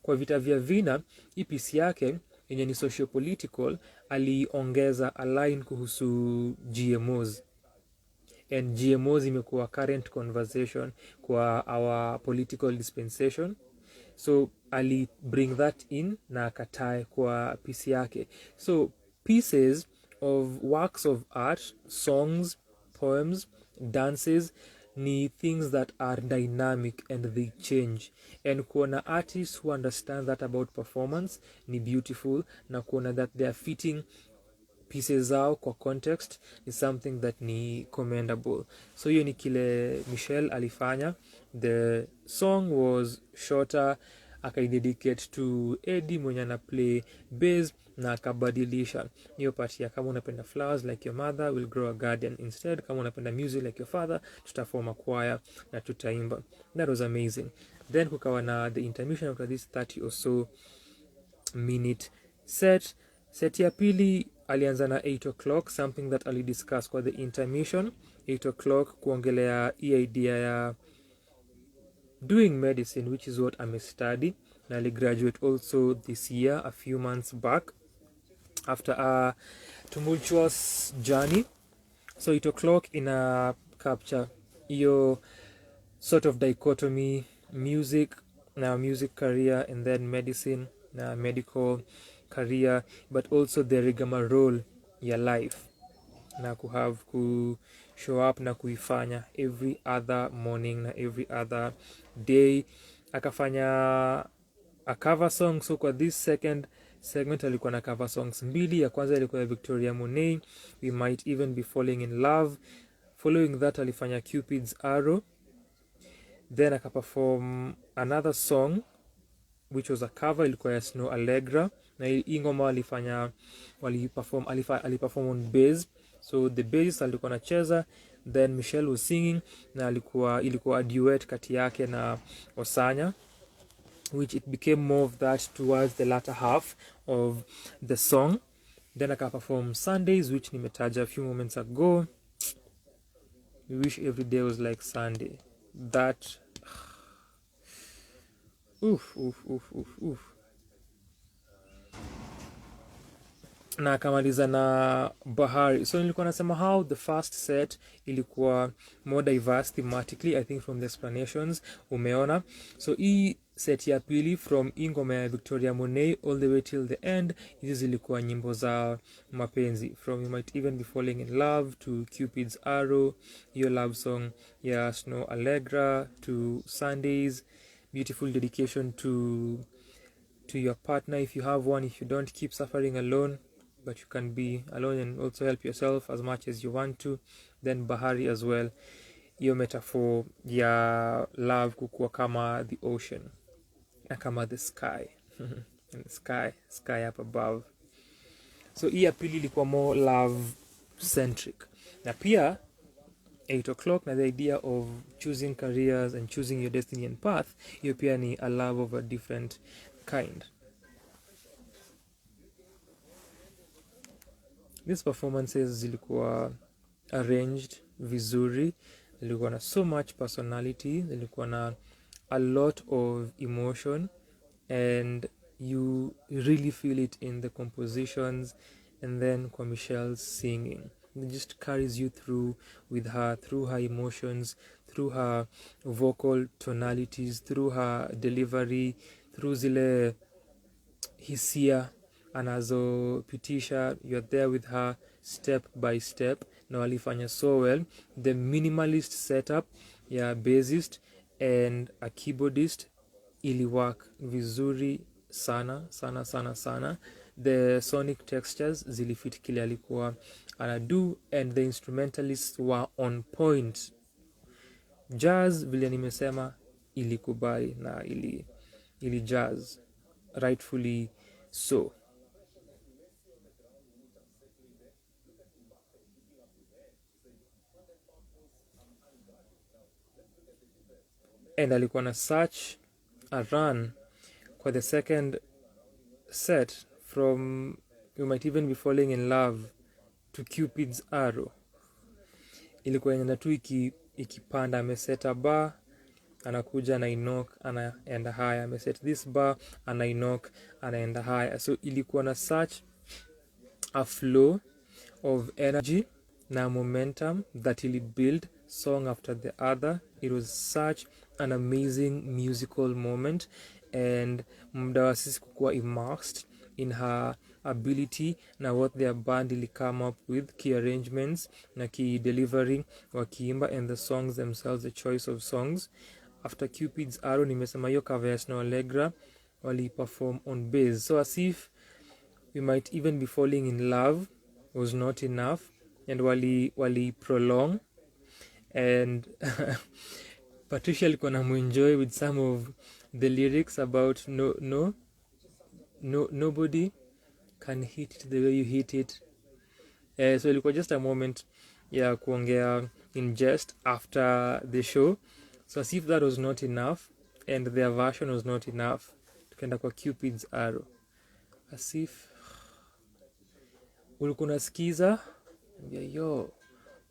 Kwa vita vya vina hii piece yake yenye ni socio-political, aliongeza a line kuhusu GMOs, and GMOs imekuwa current conversation kwa our political dispensation. So ali bring that in na akatae kwa piece yake. So pieces of works of art, songs, poems, dances ni things that are dynamic and they change, and kuona artists who understand that about performance ni beautiful, na kuona that they are fitting pieces zao kwa context is something that ni commendable. So hiyo ni kile Michelle alifanya. The song was shorter, akaidedicate to Eddy mwenye ana play bass na akabadilisha hiyo part ya kama unapenda flowers like your mother will grow a garden, instead kama unapenda music like your father tutaform a choir na tutaimba. That was amazing. Then kukawa na the intermission after this 30 or so minute set ya pili alianza na 8 o'clock, something that ali discuss kwa the intermission. 8 o'clock kuongelea idea ya doing medicine, which is what I'm study, na ali graduate also this year a few months back after a tumultuous journey. So 8 o'clock ina capture iyo sort of dichotomy, music career, and then medicine na medical career, but also the rigmarole ya life na have to show up na kuifanya every other morning na every other day. Akafanya a cover song. So kwa this second segment alikuwa na cover songs mbili. Ya kwanza ilikuwa ya Victoria Monet, We Might Even Be Falling in Love. Following that alifanya Cupid's Arrow. Then akaperform another song which was a cover, ilikuwa ya Snow Allegra, na hii ngoma aliperform on bass. So the bass alikuwa anacheza, then Michelle was singing, na ilikuwa a duet kati yake na Osanya. which it became more of that towards the latter half of the song. Then akaperform Sundays, which nimetaja a few moments ago. We wish every day was like Sunday. That oof. Na akamaliza na Bahari. So nilikuwa nasema how the first set ilikuwa more diverse thematically, I think from the explanations umeona. So hii set ya pili from ingoma ya Victoria Monet all the way till the end, hizi zilikuwa nyimbo za mapenzi, from You Might Even Be Falling in Love to Cupid's Arrow, your love song ya Snow Allegra, to Sundays, beautiful dedication to your partner if you have one. If you don't, keep suffering alone, but you can be alone and also help yourself as much as you want to. Then Bahari as well, hiyo metaphor ya love kukuwa kama the ocean na kama the sky and the sky up above. So hii ya pili ilikuwa more love centric, na pia 8 o'clock na the idea of choosing careers and choosing your destiny and path, hiyo pia ni a love of a different kind. These performances zilikuwa arranged vizuri, zilikuwa na so much personality, zilikuwa na a lot of emotion, and you really feel it in the compositions, and then kwa Michelle's singing. It just carries you through with her, through her emotions, through her vocal tonalities, through her delivery, through zile hisia anazopitisha. You're there with her step by step, na walifanya so well. The minimalist setup ya bassist and a keyboardist ili work vizuri sana. The sonic textures zilifit kile alikuwa anadu, and the instrumentalists were on point. Jazz vile nimesema ilikubali na ili jazz rightfully so. And alikuwa na such a run kwa the second set, from You Might Even Be Falling in Love to Cupid's Arrow. Ilikuwa yenye tu ikipanda, ameseta bar, anakuja anainok, anaenda higher, ameset this bar, anainok, anaenda higher. So ilikuwa na such a flow of energy na momentum that ili build song after the other. It was such an amazing musical moment, and muda wa sisi kukuwa immersed in her ability na what their band ili come up with, key arrangements na key delivery wakiimba, and the songs themselves, the choice of songs. After Cupid's Arrow nimesema hiyo cover ya Snow Allegra wali perform on bass, so as if We Might Even Be Falling in Love was not enough, and wali prolong, and Patricia alikuwa na muenjoy with some of the lyrics about nobody can hit it the way you hit it. So ilikuwa just a moment ya kuongea in jest after the show. So as if that was not enough and their version was not enough, tukaenda kwa Cupid's Arrow. As if ulikuwa unasikiza yo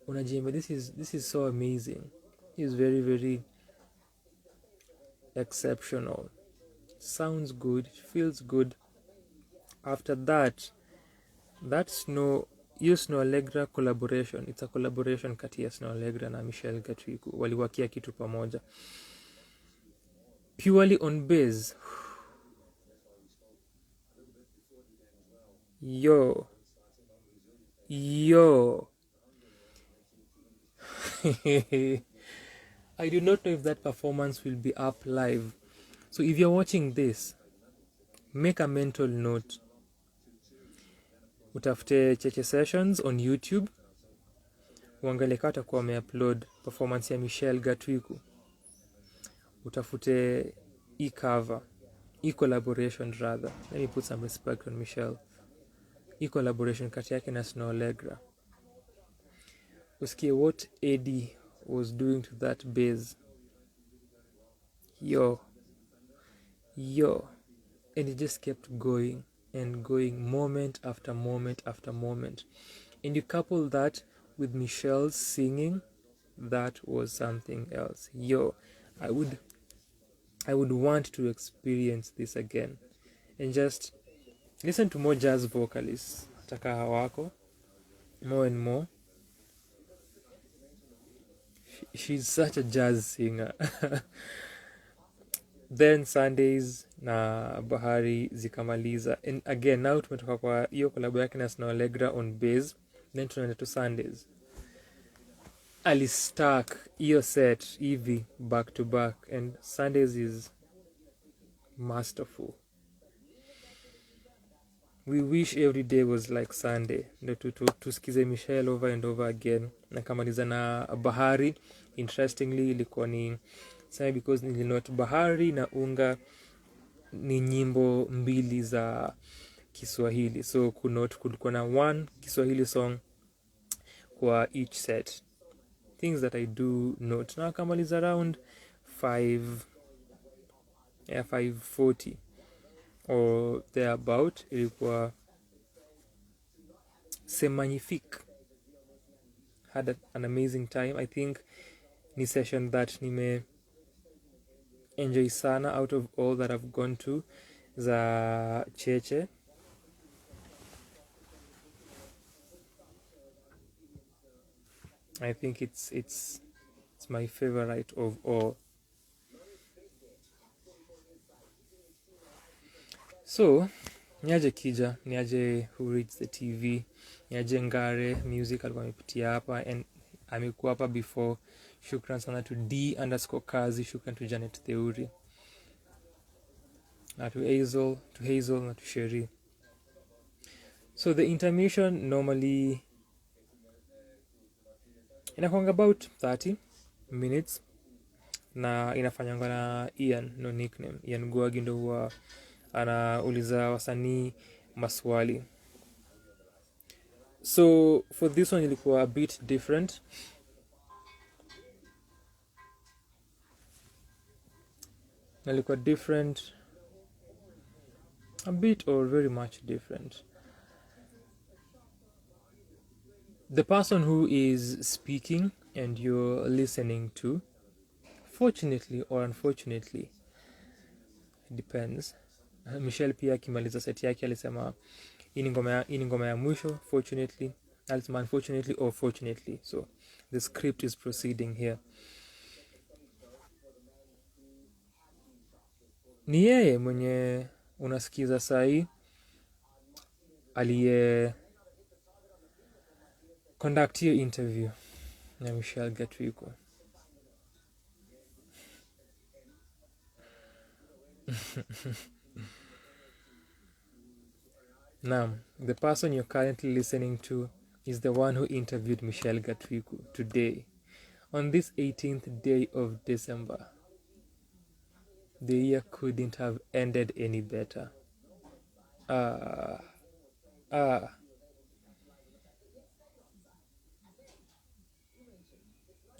unajimba, this is so amazing, this is very very exceptional, sounds good, it feels good. After that Snow Allegra collaboration, it's a collaboration kati ya Snow Allegra na Michelle Gatuiku, waliwakia kitu pamoja purely on bass. Yo I do not know if that performance will be up live, so if you're watching this, make a mental note, utafute Cheche Sessions on YouTube, uangalie kata kwa wameupload performance ya Michelle Gatuiku, utafute cover, collaboration rather, let me put some respect on Michelle, collaboration kati yake na Snow Allegra, usikie what Eddy was doing to that bass. Yo Yo, and it just kept going and going, moment after moment after moment. And you couple that with Michelle's singing, that was something else. Yo, I would want to experience this again and just listen to more jazz vocalists. Taka hawako more and more. She's such a jazz singer. Then Sundays na Bahari zikamaliza, and again now tumetoka kwa hiyo kolabo yake na Snow Allegra on bass, then tunaenda to Sundays. Alistack hiyo set hivi back to back, and Sundays is masterful. We wish every day was like Sunday. Ndo tusikize Michelle over and over again. Na kamaliza na Bahari. Interestingly ilikuwa ni same because nilinot Bahari na Unga ni nyimbo mbili za Kiswahili. So kulikuwa na one Kiswahili song kwa each set. Things that I do note. Na kamaliza around 5:40 or thereabout. Ilikuwa C'est magnifique. Had an amazing time. I think ni session that nime enjoy sana out of all that I've gone to za Cheche. I think it's my favorite of all. So niaje Kija, niaje Who Reads the TV, niaje Ngare Music alikuwa amepitia hapa, and amekuwa hapa before. Shukran sana to D_Kazi, shukran to Janet Theuri, na to Hazel na to Sherry. So the intermission normally inakwanga about 30 minutes na inafanyangwa na Ian, no nickname. Ian Guagi ndo huwa anauliza wasanii maswali. So for this one ilikuwa a bit different. Ilikuwa different a bit or very much different. The person who is speaking and you're listening to, fortunately or unfortunately, it depends. Michelle pia akimaliza set yake alisema hii ni ngoma ya mwisho, fortunately, alisema unfortunately or fortunately. So the script is proceeding here. Ni yeye mwenye unasikiza sahi aliye conduct hiyo interview na Michelle Gatuiku. Now, the person you're currently listening to is the one who interviewed Michelle Gatuiku today, on this 18th day of December. The year couldn't have ended any better.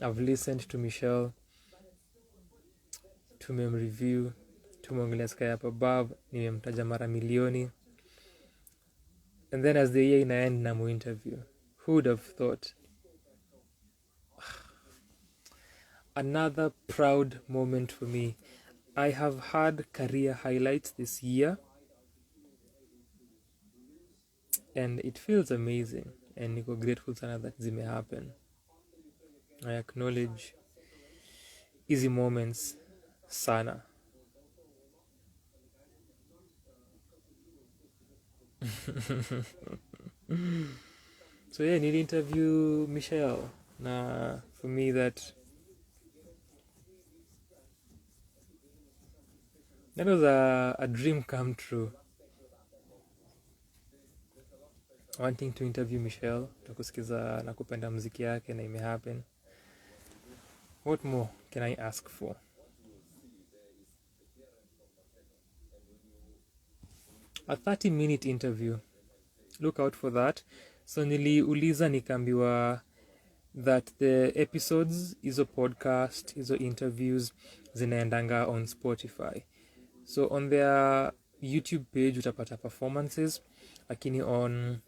I've listened to Michelle, tumemreview, tumeongelea Sky Up Above, nimemtaja mara milioni. And then as the year inaend na mu-interview. Who would have thought? Another proud moment for me. I have had career highlights this year, and it feels amazing, and niko grateful sana that zime happen. I acknowledge easy moments sana. So yeah, need interview Michelle. Na for me that was a dream come true. Wanting to interview Michelle, tukusikiza na kupenda muziki yake na ime happen. What more can I ask for? A 30-minute interview. Look out for that. So niliuliza nikaambiwa that the episodes, hizo podcast, hizo interviews zinaendanga on Spotify. So on their YouTube page utapata performances, lakini on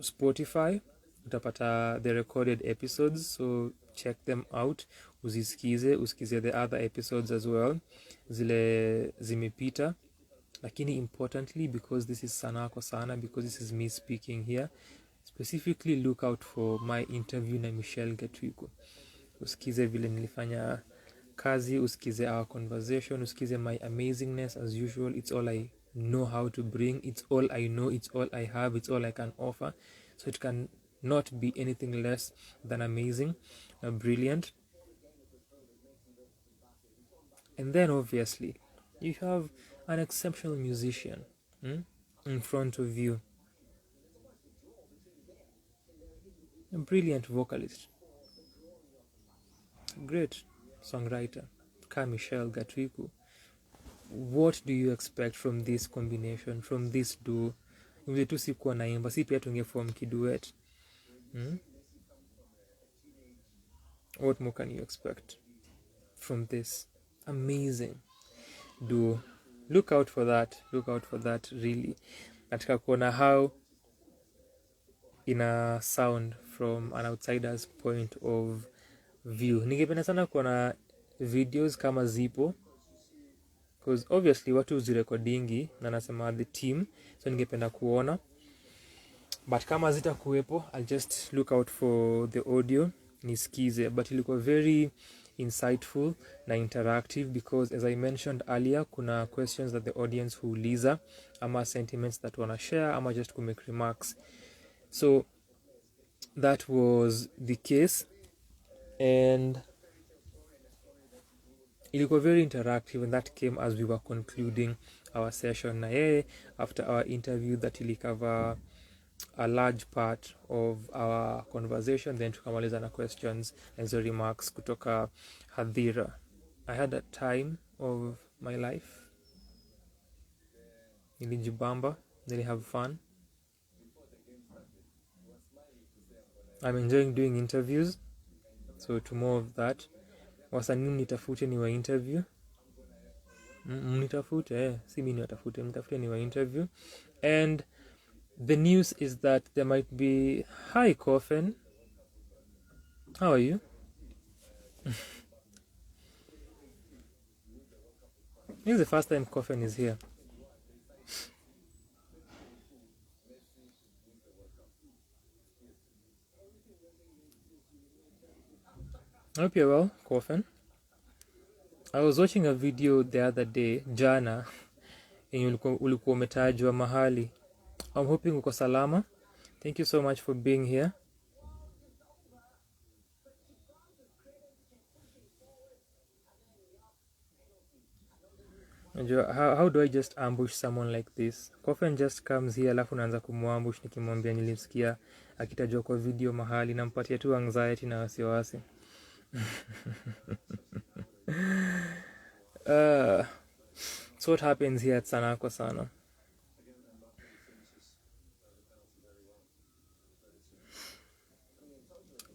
Spotify utapata the recorded episodes, so check them out, usikize the other episodes as well, zile zimepita. Lakini importantly, because this is Sanaa kwa Sana, because this is me speaking here, specifically look out for my interview na Michelle Gatuiku. Usikize vile nilifanya kazi, usikize our conversation, usikize my amazingness as usual. It's all I know how to bring, it's all I know, it's all I have, it's all I can offer. So it can not be anything less than amazing, brilliant. And then obviously you have an exceptional musician in front of you, a brilliant vocalist, great songwriter, Michelle Gatuiku. What do you expect from this combination, from this duo? Vile tu sikuwa naimba, si pia tungeform kiduet. What more can you expect from this amazing duo? Look out for that really. Nataka kuona how ina sound from an outsider's point of view. Ningependa sana kuona videos kama zipo, because obviously watu zirecordingi na nasema the team, so ningependa kuona, but kama zitakuwepo I'll just look out for the audio nisikize. But ilikuwa very insightful na interactive, because as I mentioned earlier, kuna questions that the audience huuliza, ama sentiments that wanna share, ama just to make remarks. So that was the case, and ilikuwa very interactive, and that came as we were concluding our session na yeye after our interview that ili cover a large part of our conversation, then tukamaliza na questions and the remarks kutoka hadhira. I had a time of my life, nilijibamba, have fun. I'm enjoying doing interviews, so to more of that. Wasanii nitafute ni wa interview, mnitafute si mimi niwatafute, mtafute ni wa interview. And the news is that there might be, hi Coffin, how are you? This is the first time Coffin is here. I hope you're well, Coffin. I was watching a video the other day, jana, yenye ulikuwa umetajwa mahali. I'm hoping uko salama. Thank you so much for being here. How do I just ambush someone like this? Coffin just comes here, alafu naanza kumwambush nikimwambia nilimsikia akitajwa kwa video mahali, nampatia tu anxiety na wasiwasi. So what happens here at Sanaa kwa Sana?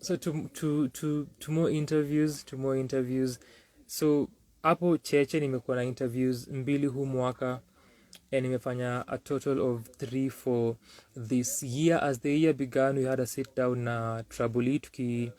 So to more interviews. So hapo Cheche nimekuwa na interviews 2 huu mwaka, and nimefanya a total of 3 for this year. As the year began, we had a sit down na Trouble tuki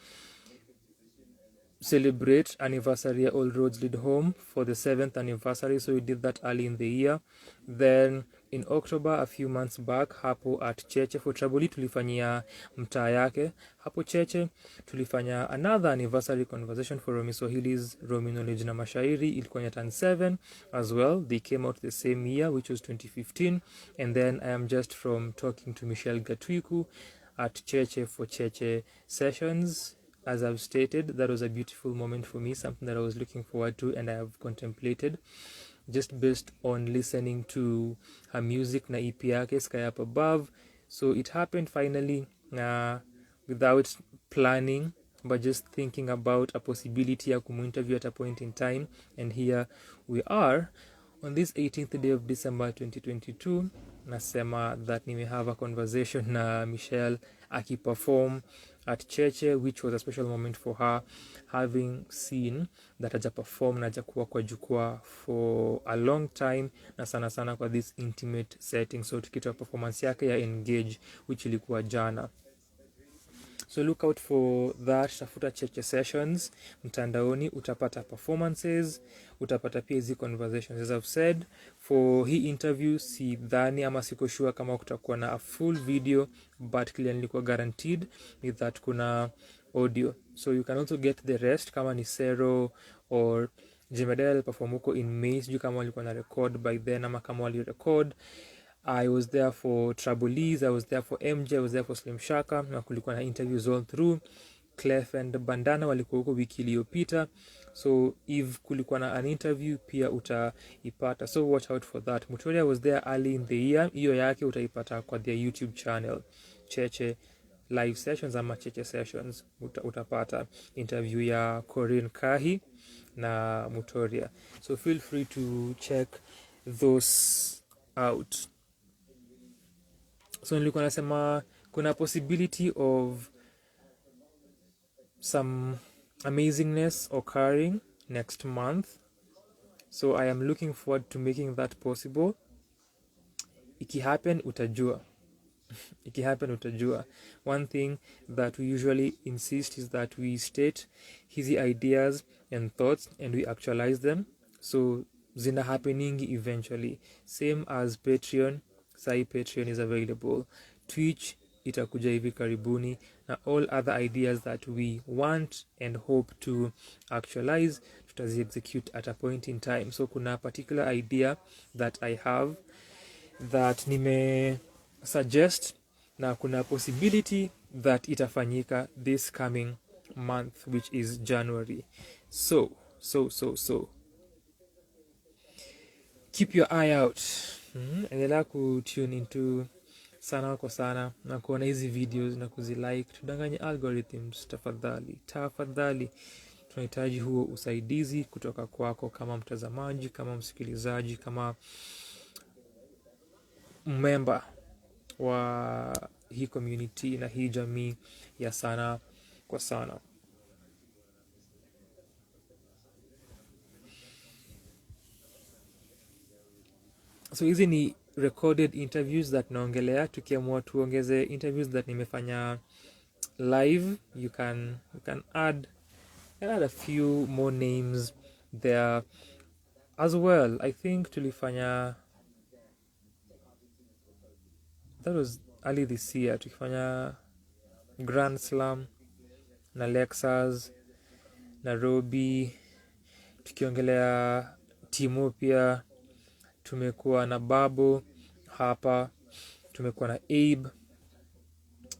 celebrate anniversary All Roads Lead Home for the 7th anniversary, so we did that early in the year. Then in October, a few months back, hapo at Cheche for Trouble tulifanyia mtaa yake. Hapo Cheche tulifanya another anniversary conversation for Romi Swahili's Romi Knowledge na Mashairi, ilikuwa ya turn 7 as well. They came out the same year, which was 2015. And then I am just from talking to Michelle Gatuiku at Cheche for Cheche Sessions. As I've stated, that was a beautiful moment for me, something that I was looking forward to and I have contemplated, just based on listening to her music na EP yake Sky Up Above. So it happened finally, without planning, but just thinking about a possibility ya kumu-interview at a point in time. And here we are on this 18th day of December 2022. nasema that nimehave a conversation na Michelle akiperform at Cheche, which was a special moment for her, having seen that haja perform na hajakuwa kwa jukwaa for a long time, na sana sana kwa this intimate setting. So tukitoa performance yake ya Engage, which ilikuwa jana. So look out for that. Tafuta Cheche Sessions mtandaoni, utapata performances, utapata pia hizi conversations. As I've said, for hii interview si dhani ama siko sure kama kutakuwa na a full video, but clearly nilikuwa guaranteed with that kuna audio. So you can also get the rest kama ni Sero or Jemedel perform huko in May, sijui kama walikuwa na record by then ama kama wali record. I was there for Trabolis, I was there for MJ, I was there for Slim Shaka, na kulikuwa na interviews all through. Clef and Bandana walikuwa huko wiki iliyopita, so if kulikuwa na an interview pia utaipata, so watch out for that. Mutoria was there early in the year, hiyo yake utaipata kwa their YouTube channel, Cheche Live Sessions ama Cheche Sessions. Utapata interview ya Corinne Kahi na Mutoria, so feel free to check those out. So nilikuwa nasema kuna possibility of some amazingness occurring next month, so I am looking forward to making that possible. Ikihappen utajua. Ikihappen utajua. One thing that we usually insist is that we state hizi ideas and thoughts and we actualize them, so zina happening eventually. Same as Patreon. Sai Patreon is available, Twitch itakuja hivi karibuni, na all other ideas that we want and hope to actualize tutazi execute at a point in time. So kuna particular idea that I have that nime suggest, na kuna possibility that itafanyika this coming month, which is January. So keep your eye out. Endelea kutune into Sanaa kwa Sanaa na kuona hizi videos na kuzilike. Tudanganye algorithms tafadhali. Tunahitaji huo usaidizi kutoka kwako kama mtazamaji, kama msikilizaji, kama member wa hii community na hii jamii ya Sanaa kwa Sanaa. So hizi ni recorded interviews that naongelea. Tukiamua tuongeze interviews that nimefanya live, you can add a few more names there as well. I think tulifanya, that was early this year, tukifanya Grand Slam na Lexus Nairobi, tukiongelea Timo pia. Tumekuwa na Babo hapa, tumekuwa na Abe,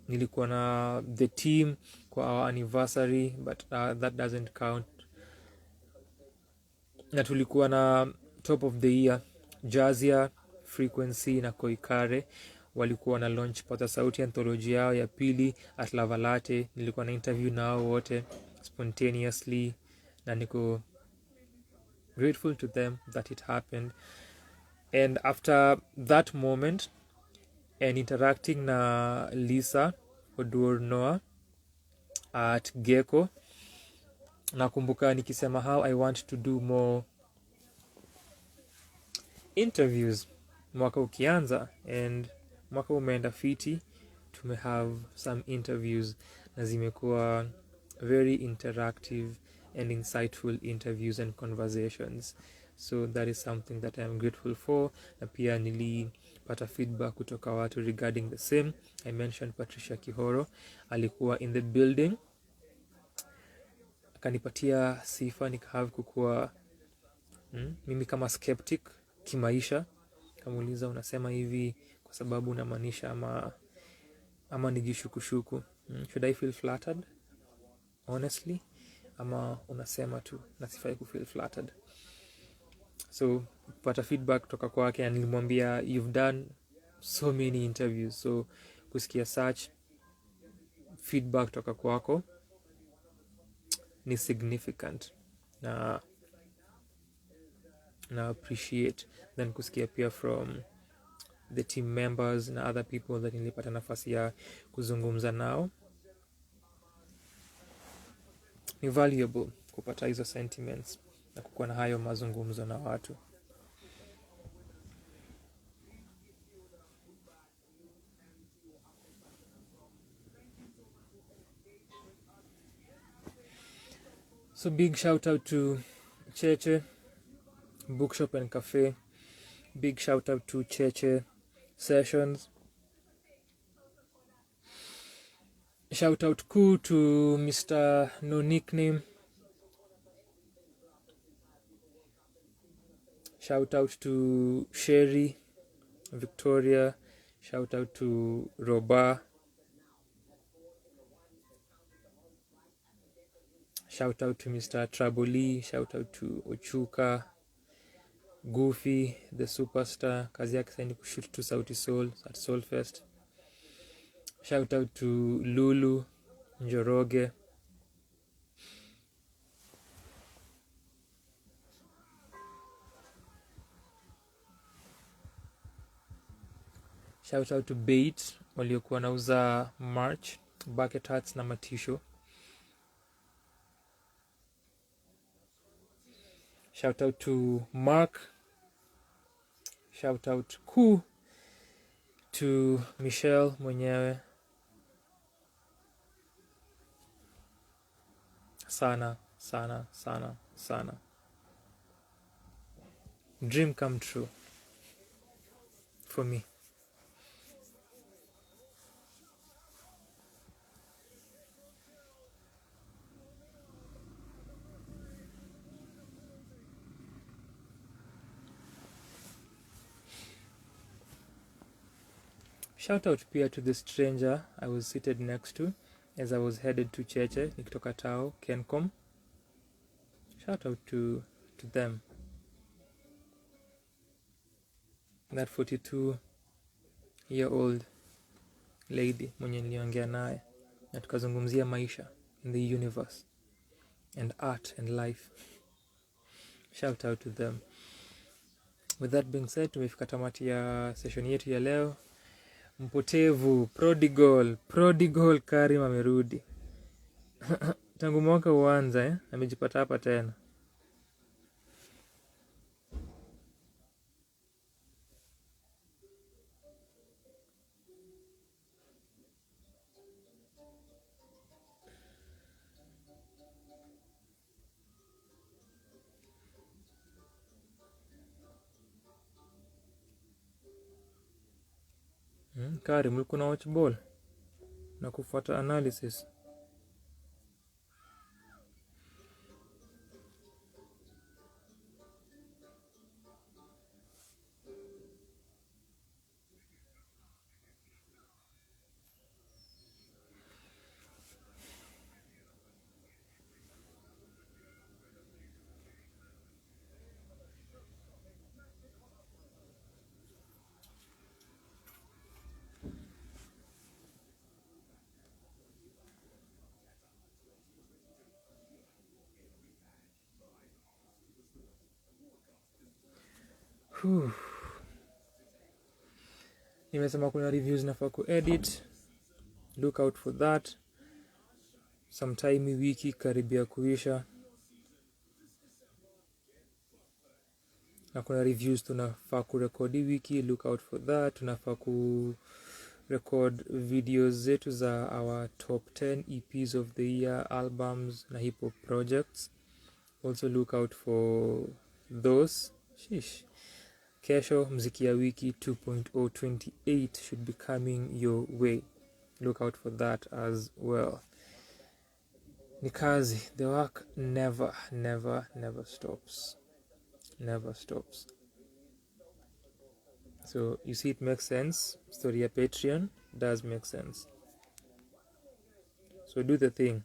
nilikuwa na the team kwa our anniversary, but that doesn't count. Na tulikuwa na top of the year Jazia, Frequency na Koikare, walikuwa na launch pata sauti anthology yao ya pili at Lavalate. Nilikuwa na interview nao wote spontaneously, na niko grateful to them that it happened. And after that moment and interacting na Lisa Odur Noah at Gecko, nakumbuka nikisema how I want to do more interviews mwaka ukianza, and mwaka umeenda fiti. Tume have some interviews na zimekuwa very interactive and insightful interviews and conversations. So that is something that I am grateful for. Na pia nilipata feedback kutoka watu regarding the same. I mentioned Patricia Kihoro alikuwa in the building, akanipatia sifa, nikahave kukua mimi kama skeptic kimaisha. Kamuuliza, unasema hivi kwa sababu unamaanisha ama nijishukushuku? Should I feel flattered honestly, ama unasema tu na sifai ku feel flattered? So pata feedback kutoka kwake, and nilimwambia you've done so many interviews, so kusikia such feedback kutoka kwako ni significant na appreciate. Then kusikia pia from the team members na other people that nilipata nafasi ya kuzungumza nao. Ni valuable kupata hizo sentiments na kukuwa na hayo mazungumzo na watu. So big shout out to Cheche Bookshop and Cafe. Big shout out to Cheche Sessions. Shout out cool to Mr. No Nickname. Shout out to Sherry, Victoria. Shout out to Roba. Shout out to Mr. Traboli. Shout out to Ochuka, Goofy, the superstar. Kazi yake sasa ni kushoot to Sauti Soul at Soulfest. Shout out to Lulu, Njoroge. Shout out to Bait waliokuwa nauza merch, bucket hats na matisho. Shout out to Mark. Shout out to Michelle mwenyewe. Sana. Dream come true for me. Shout out pia to the stranger I was seated next to as I was headed to Cheche nikitoka Tao, Kencom. Shout out to them. That 42-year-old lady mwenye niliongea naye na tukazungumzia maisha in the universe and art and life. Shout out to them. With that being said, tumefika tamati ya session yetu ya leo. Mpotevu, prodigal Karim amerudi. Tangu mwaka uanza amejipata hapa tena. Karim, ulikuwa na watch ball na kufuata analysis. Nimesema kuna reviews nafaa kuedit. Look out for that. Sometime wiki karibia kuisha. Na kuna reviews tunafaa kurekodi wiki. Look out for that. Tunafaa kurecord videos zetu za our top 10 EPs of the year, albums na hip hop projects. Also look out for those. Kesho mziki ya wiki 2.028 should be coming your way. Look out for that as well. Ni kazi. The work never stops. Never stops. So you see it makes sense. Story ya Patreon does make sense. So do the thing.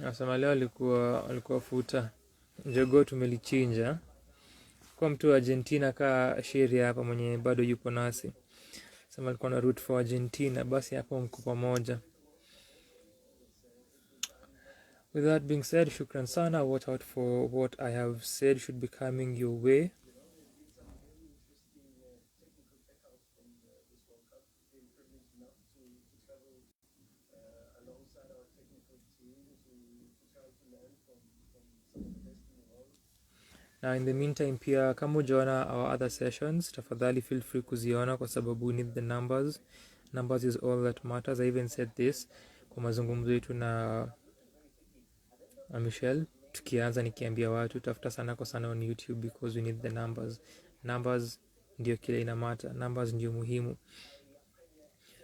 Nasema leo alikuwa futa. Jogoo tumelichinja. Kwa mtu wa Argentina kaa sheria hapa mwenye bado yupo nasi. Sema alikuwa na root for Argentina, basi hapo mko pamoja. With that being said, shukran sana. Watch out for what I have said should be coming your way. Now in the meantime pia kama hujaona our other sessions, tafadhali feel free kuziona kwa sababu we need the numbers. Numbers is all that matters. I even said this kwa mazungumzo yetu na Michelle. Tukianza nikiambia watu tafuta sana on YouTube because we need the numbers. Numbers ndio kile ina matter. Numbers ndio muhimu.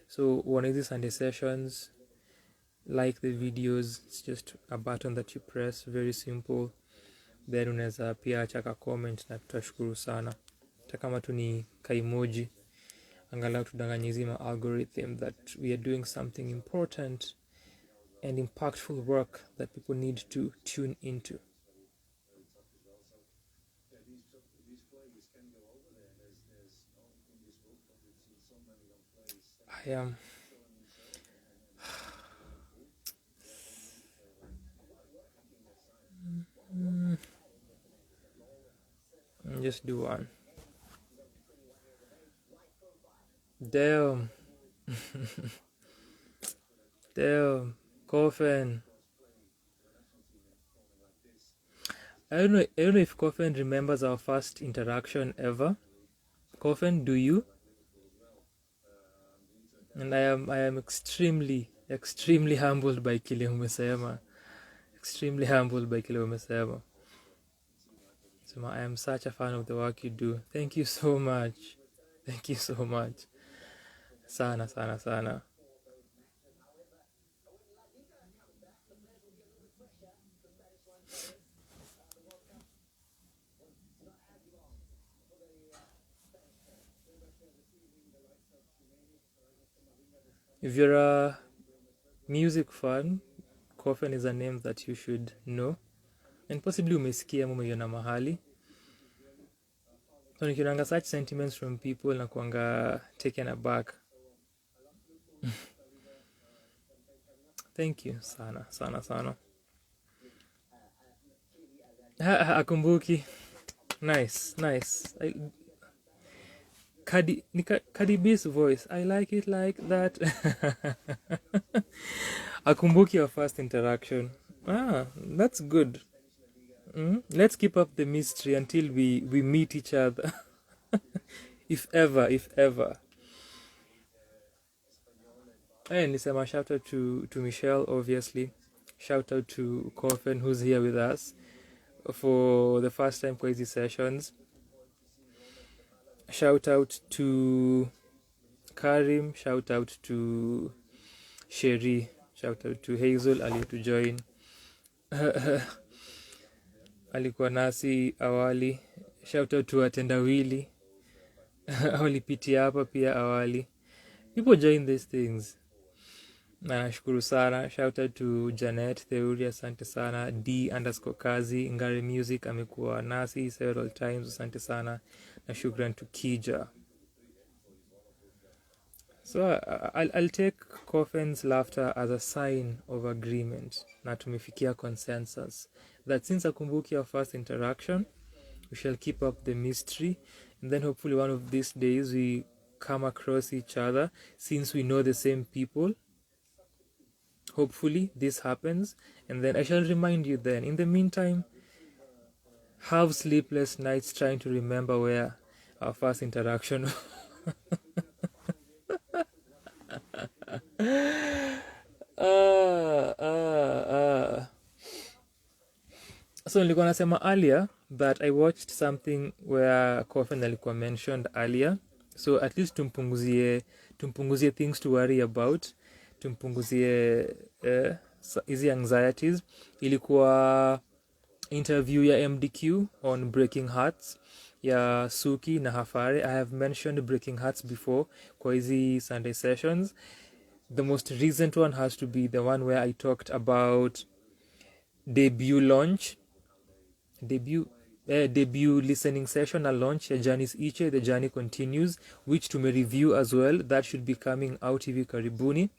So one of these Sunday sessions, like the videos, it's just a button that you press, very simple. Then unaweza pia acha comment na tutashukuru sana. Hata kama tu ni kaimoji, angalau tudanganye zima algorithm that we are doing something important and impactful work that people need to tune into. I am just do one. Damn. Damn. Coffin. I don't know if Coffin remembers our first interaction ever. Coffin, do you? And I am extremely humbled by kile umesema. Extremely humbled by kile umesema. So I am such a fan of the work you do. Thank you so much. Thank you so much. Sana. If you're a music fan, Coffin is a name that you should know. And possibly umesikia umeiona mahali. So nikiranga such sentiments from people na kuanga taken aback. Thank you sana. Akumbuki. Nice. Cardi B's voice. I like it like that. Akumbuki our first interaction. That's good. Let's keep up the mystery until we meet each other. if ever. And nisema shout out to Michelle, obviously. Shout out to Coffin, who's here with us for the first time kwa hizi sessions. Shout out to Karim. Shout out to Sherry. Shout out to Hazel aliyetu join. Alikuwa nasi awali. Shout out to Atendawili. Walipitia hapa pia awali. People join these things. Na nashukuru sana. Shout out to Janet Theory, asante sana. D_Kazi Ngare Music amekuwa nasi several times, asante sana. Na shukran to Kija. So I'll take Coffin's laughter as a sign of agreement. Na tumefikia consensus that since akumbuki our first interaction, we shall keep up the mystery, and then hopefully one of these days we come across each other since we know the same people. Hopefully this happens, and then I shall remind you then. In the meantime, have sleepless nights trying to remember where our first interaction So nilikuwa nasema earlier that I watched something where Coffin alikuwa mentioned earlier, so at least tumpunguzie things to worry about, tumpunguzie easy anxieties. Ilikuwa interview ya MDQ on Breaking Hearts ya Suki na Hafare. I have mentioned Breaking Hearts before kwa hizi Sunday sessions. The most recent one has to be the one where I talked about debut listening session na launch ya Janice Iche, The Journey Continues, which to review as well. That should be coming out hivi karibuni.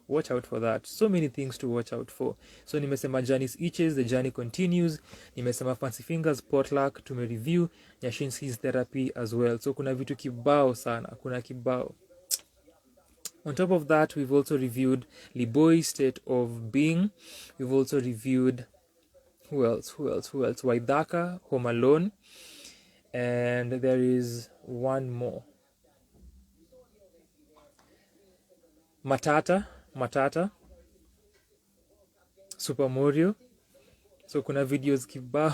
Watch out for that. So many things to watch out for. So nimesema Janice Iche's The Journey Continues, nimesema Fancy Fingers Potluck review, Nyashinski's Therapy as well. So kuna vitu kibao sana, kuna kibao. On top of that, we've also reviewed Liboy's State of Being. We've also reviewed who else? Waidaka, Home Alone, and there is one more. Matata, Super Mario. So kuna videos kibao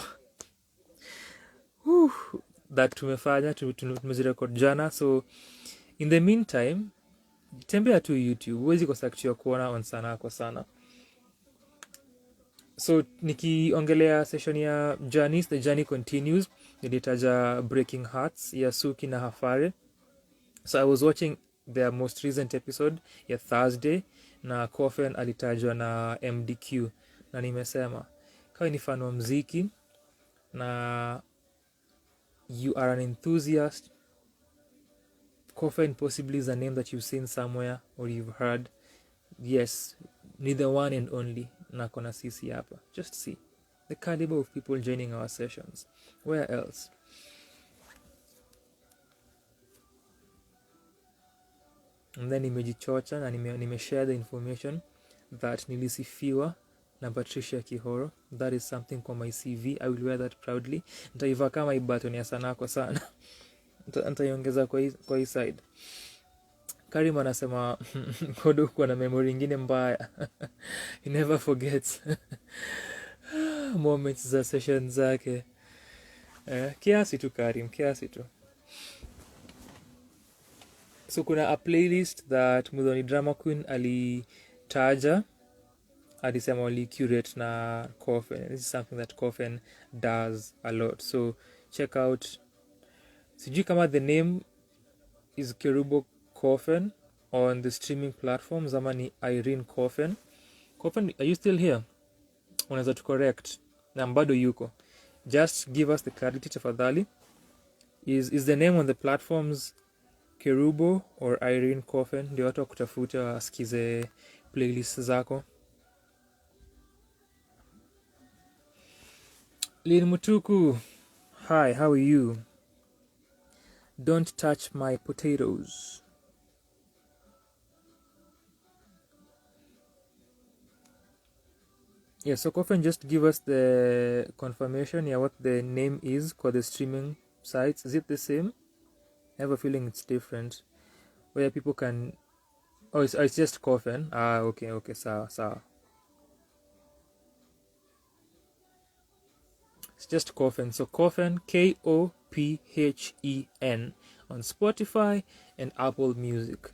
that tumefanya, tumezirecord jana. So in the meantime, tembea tu YouTube, huwezi kosa kitu ya kuona on Sanaa kwa sana. So nikiongelea session ya Janice, The Journey Continues, nilitaja Breaking Hearts ya Suki na Hafare. So I was watching their most recent episode ya Thursday, na Coffin alitajwa na MDQ, na nimesema kama ni fan wa mziki na you are an enthusiast, Coffin possibly is a name that you've seen somewhere or you've heard. Yes, ni the one and only na kona sisi hapa. Just see the caliber of people joining our sessions. Where else? And then nimejichocha na nimeshare the information that nilisifiwa na Patricia Kihoro. That is something kwa my CV. I will wear that proudly. Nitaiva kama hii button ya Sanaa kwa sana. Nitaiongeza kwa hii side. Karim anasema Kodo kwa na memory ingine mbaya. He never forgets moments za session zake. Kiasi tu Karim, kiasi tu. So kuna a playlist that Mudhoni Drama Queen alitaja, alisema wali curate na Coffin. This is something that Coffin does a lot. So check out, sijui kama the name is Kerubo Coffin on the streaming platforms ama ni Irene Coffin. Coffin, are you still here? Unaweza tu correct na bado yuko. Just give us the clarity tafadhali. Is the name on the platforms Kerubo or Irene Coffin? Ndio watu wakutafuta wasikize playlist zako. Lin Mutuku, hi, how are you? Don't touch my potatoes. Yeah, so Coffin, just give us the confirmation what the name is for the streaming sites. Is it the same? I have a feeling it's different. Where people can... Oh, it's just Coffin. Okay, sawa. It's just Coffin. So Coffin, Kophen, on Spotify and Apple Music.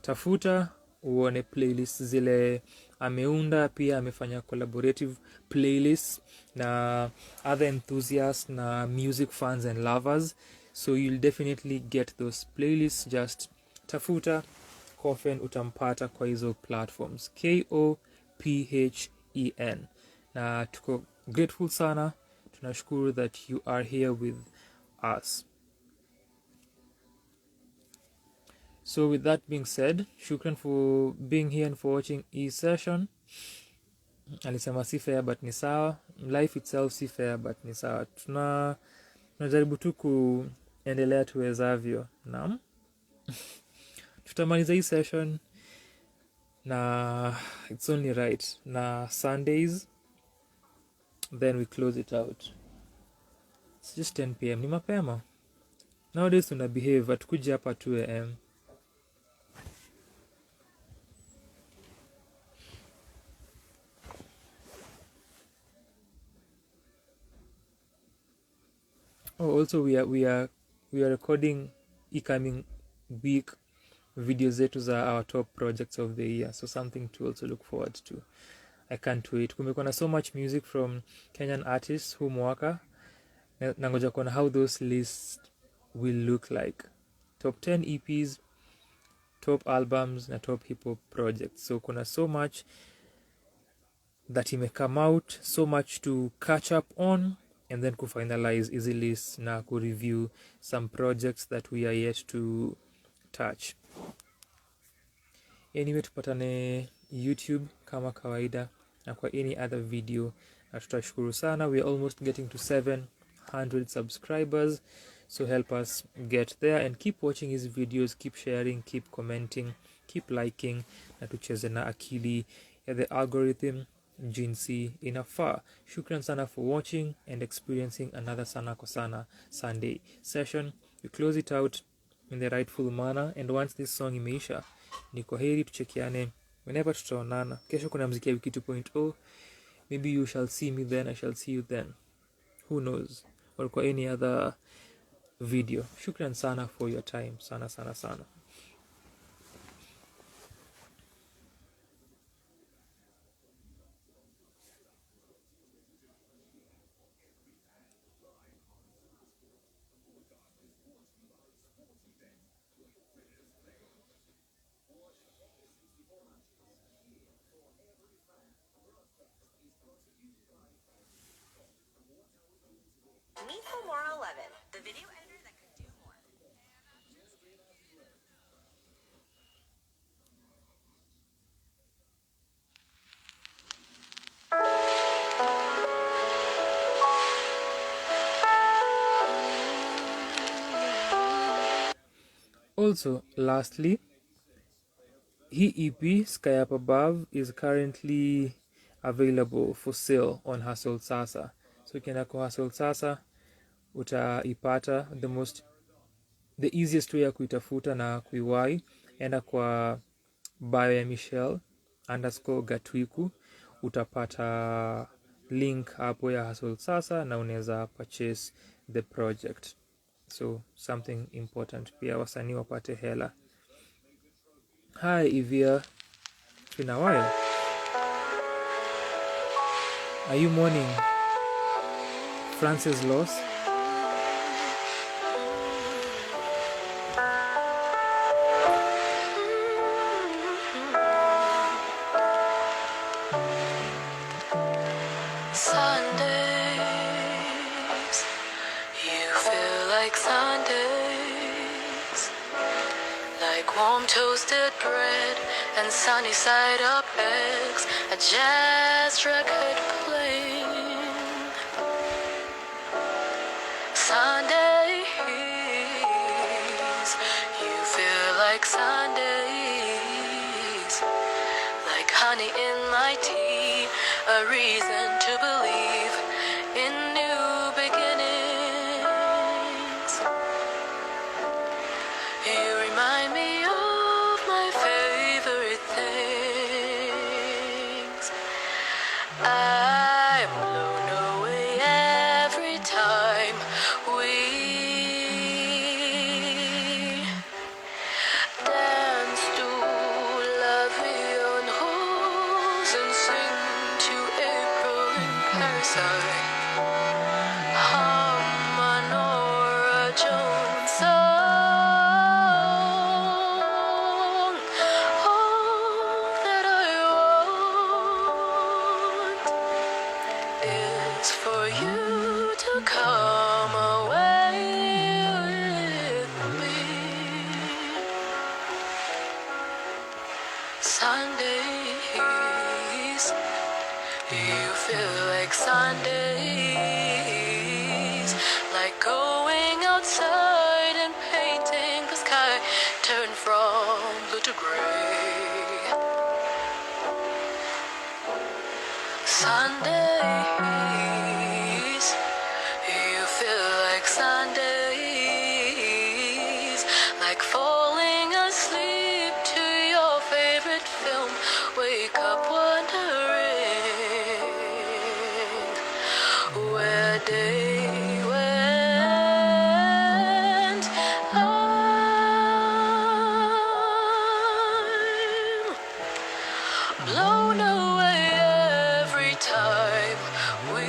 Tafuta uone playlist zile ameunda, pia amefanya collaborative playlists na other enthusiasts na music fans and lovers. So you'll definitely get those playlists. Just tafuta Coffin, utampata kwa hizo platforms. Kophen. Na tuko grateful sana. Tunashukuru that you are here with us. So with that being said, shukran for being here and for watching hii session. Alisema si fair but ni sawa. Life itself si fair but ni sawa. Tunajaribu tu kuendelea tuwezavyo. Naam. Tutamaliza hii session na it's only right na Sundays, then we close it out. It's just 10 p.m. Ni mapema. Nowadays tuna behave atukuja hapa 2 a.m. Oh, also we are recording coming week videos zetu za our top projects of the year, so something to also look forward to. I can't wait. Kumekuwa na so much music from Kenyan artists huu mwaka. Nangoja kuona how those lists will look like. Top 10 EPs, top albums na top hip hop projects. So kuna so much that may come out, so much to catch up on, and then to finalize easy list na ku review some projects that we are yet to touch. Anyway, tupatane YouTube kama kawaida na kwa any other video, na tutashukuru sana. We are almost getting to 700 subscribers, so help us get there and keep watching his videos, keep sharing, keep commenting, keep liking, na tucheze na akili ya the algorithm jinsi inafaa. Shukran sana for watching and experiencing another Sanaa kwa Sanaa Sunday session. We close it out in the rightful manner, and once this song imeisha, ni kwaheri, tuchekiane whenever tutaonana. Kesho kuna mziki ya wiki 2.0, maybe you shall see me then, I shall see you then, who knows, or kwa any other video. Shukran sana for your time, sana sana sana. Needful Moral 11, the video editor that could do more. Also, lastly, he EP Sky Up Above is currently available for sale on Hustle Sasa. So ukienda kwa Hustle Sasa utaipata. The easiest way ya kuitafuta na kuiwai, enda kwa bio ya Michelle _Gatuiku, utapata link hapo ya Hustle Sasa na unaweza purchase the project. So something important, pia wasanii wapate hela. Hi Ivia, it's been a while. Are you mourning France's loss? Sundays, you feel like Sundays, like warm toasted bread and sunny side up eggs, a jazz record playing. Sundays, you feel like Sundays, like honey in my tea, a reason to believe in new beginnings. You remind me of my favorite things. I'm blown away every time we dance to La Vie en Rose and sing to April in Paris. Hum a Nora Jones song. All that I want is for you to come away with me. Sundays, you feel like Sundays, like going outside and painting the sky, turn from blue to gray. Sundays, you feel like Sundays, like falling asleep to your favorite film, wake up wondering where day went. I'm blown away every time we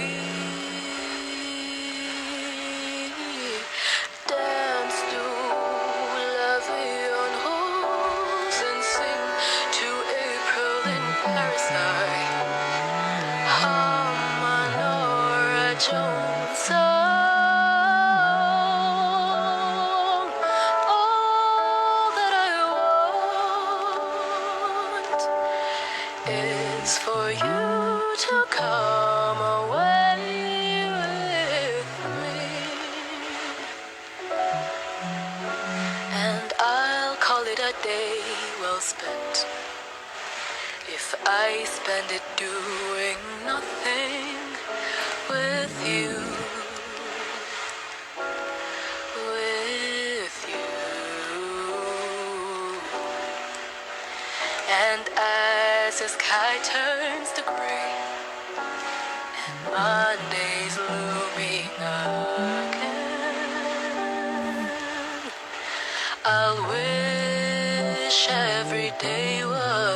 dance to La Vie en Rose and sing to April in Paris. Jones song. All that I want is for you to come away with me, and I'll call it a day well spent if I spend it doing nothing with you, with you. And as the sky turns to gray and Monday's looming again, I'll wish every day was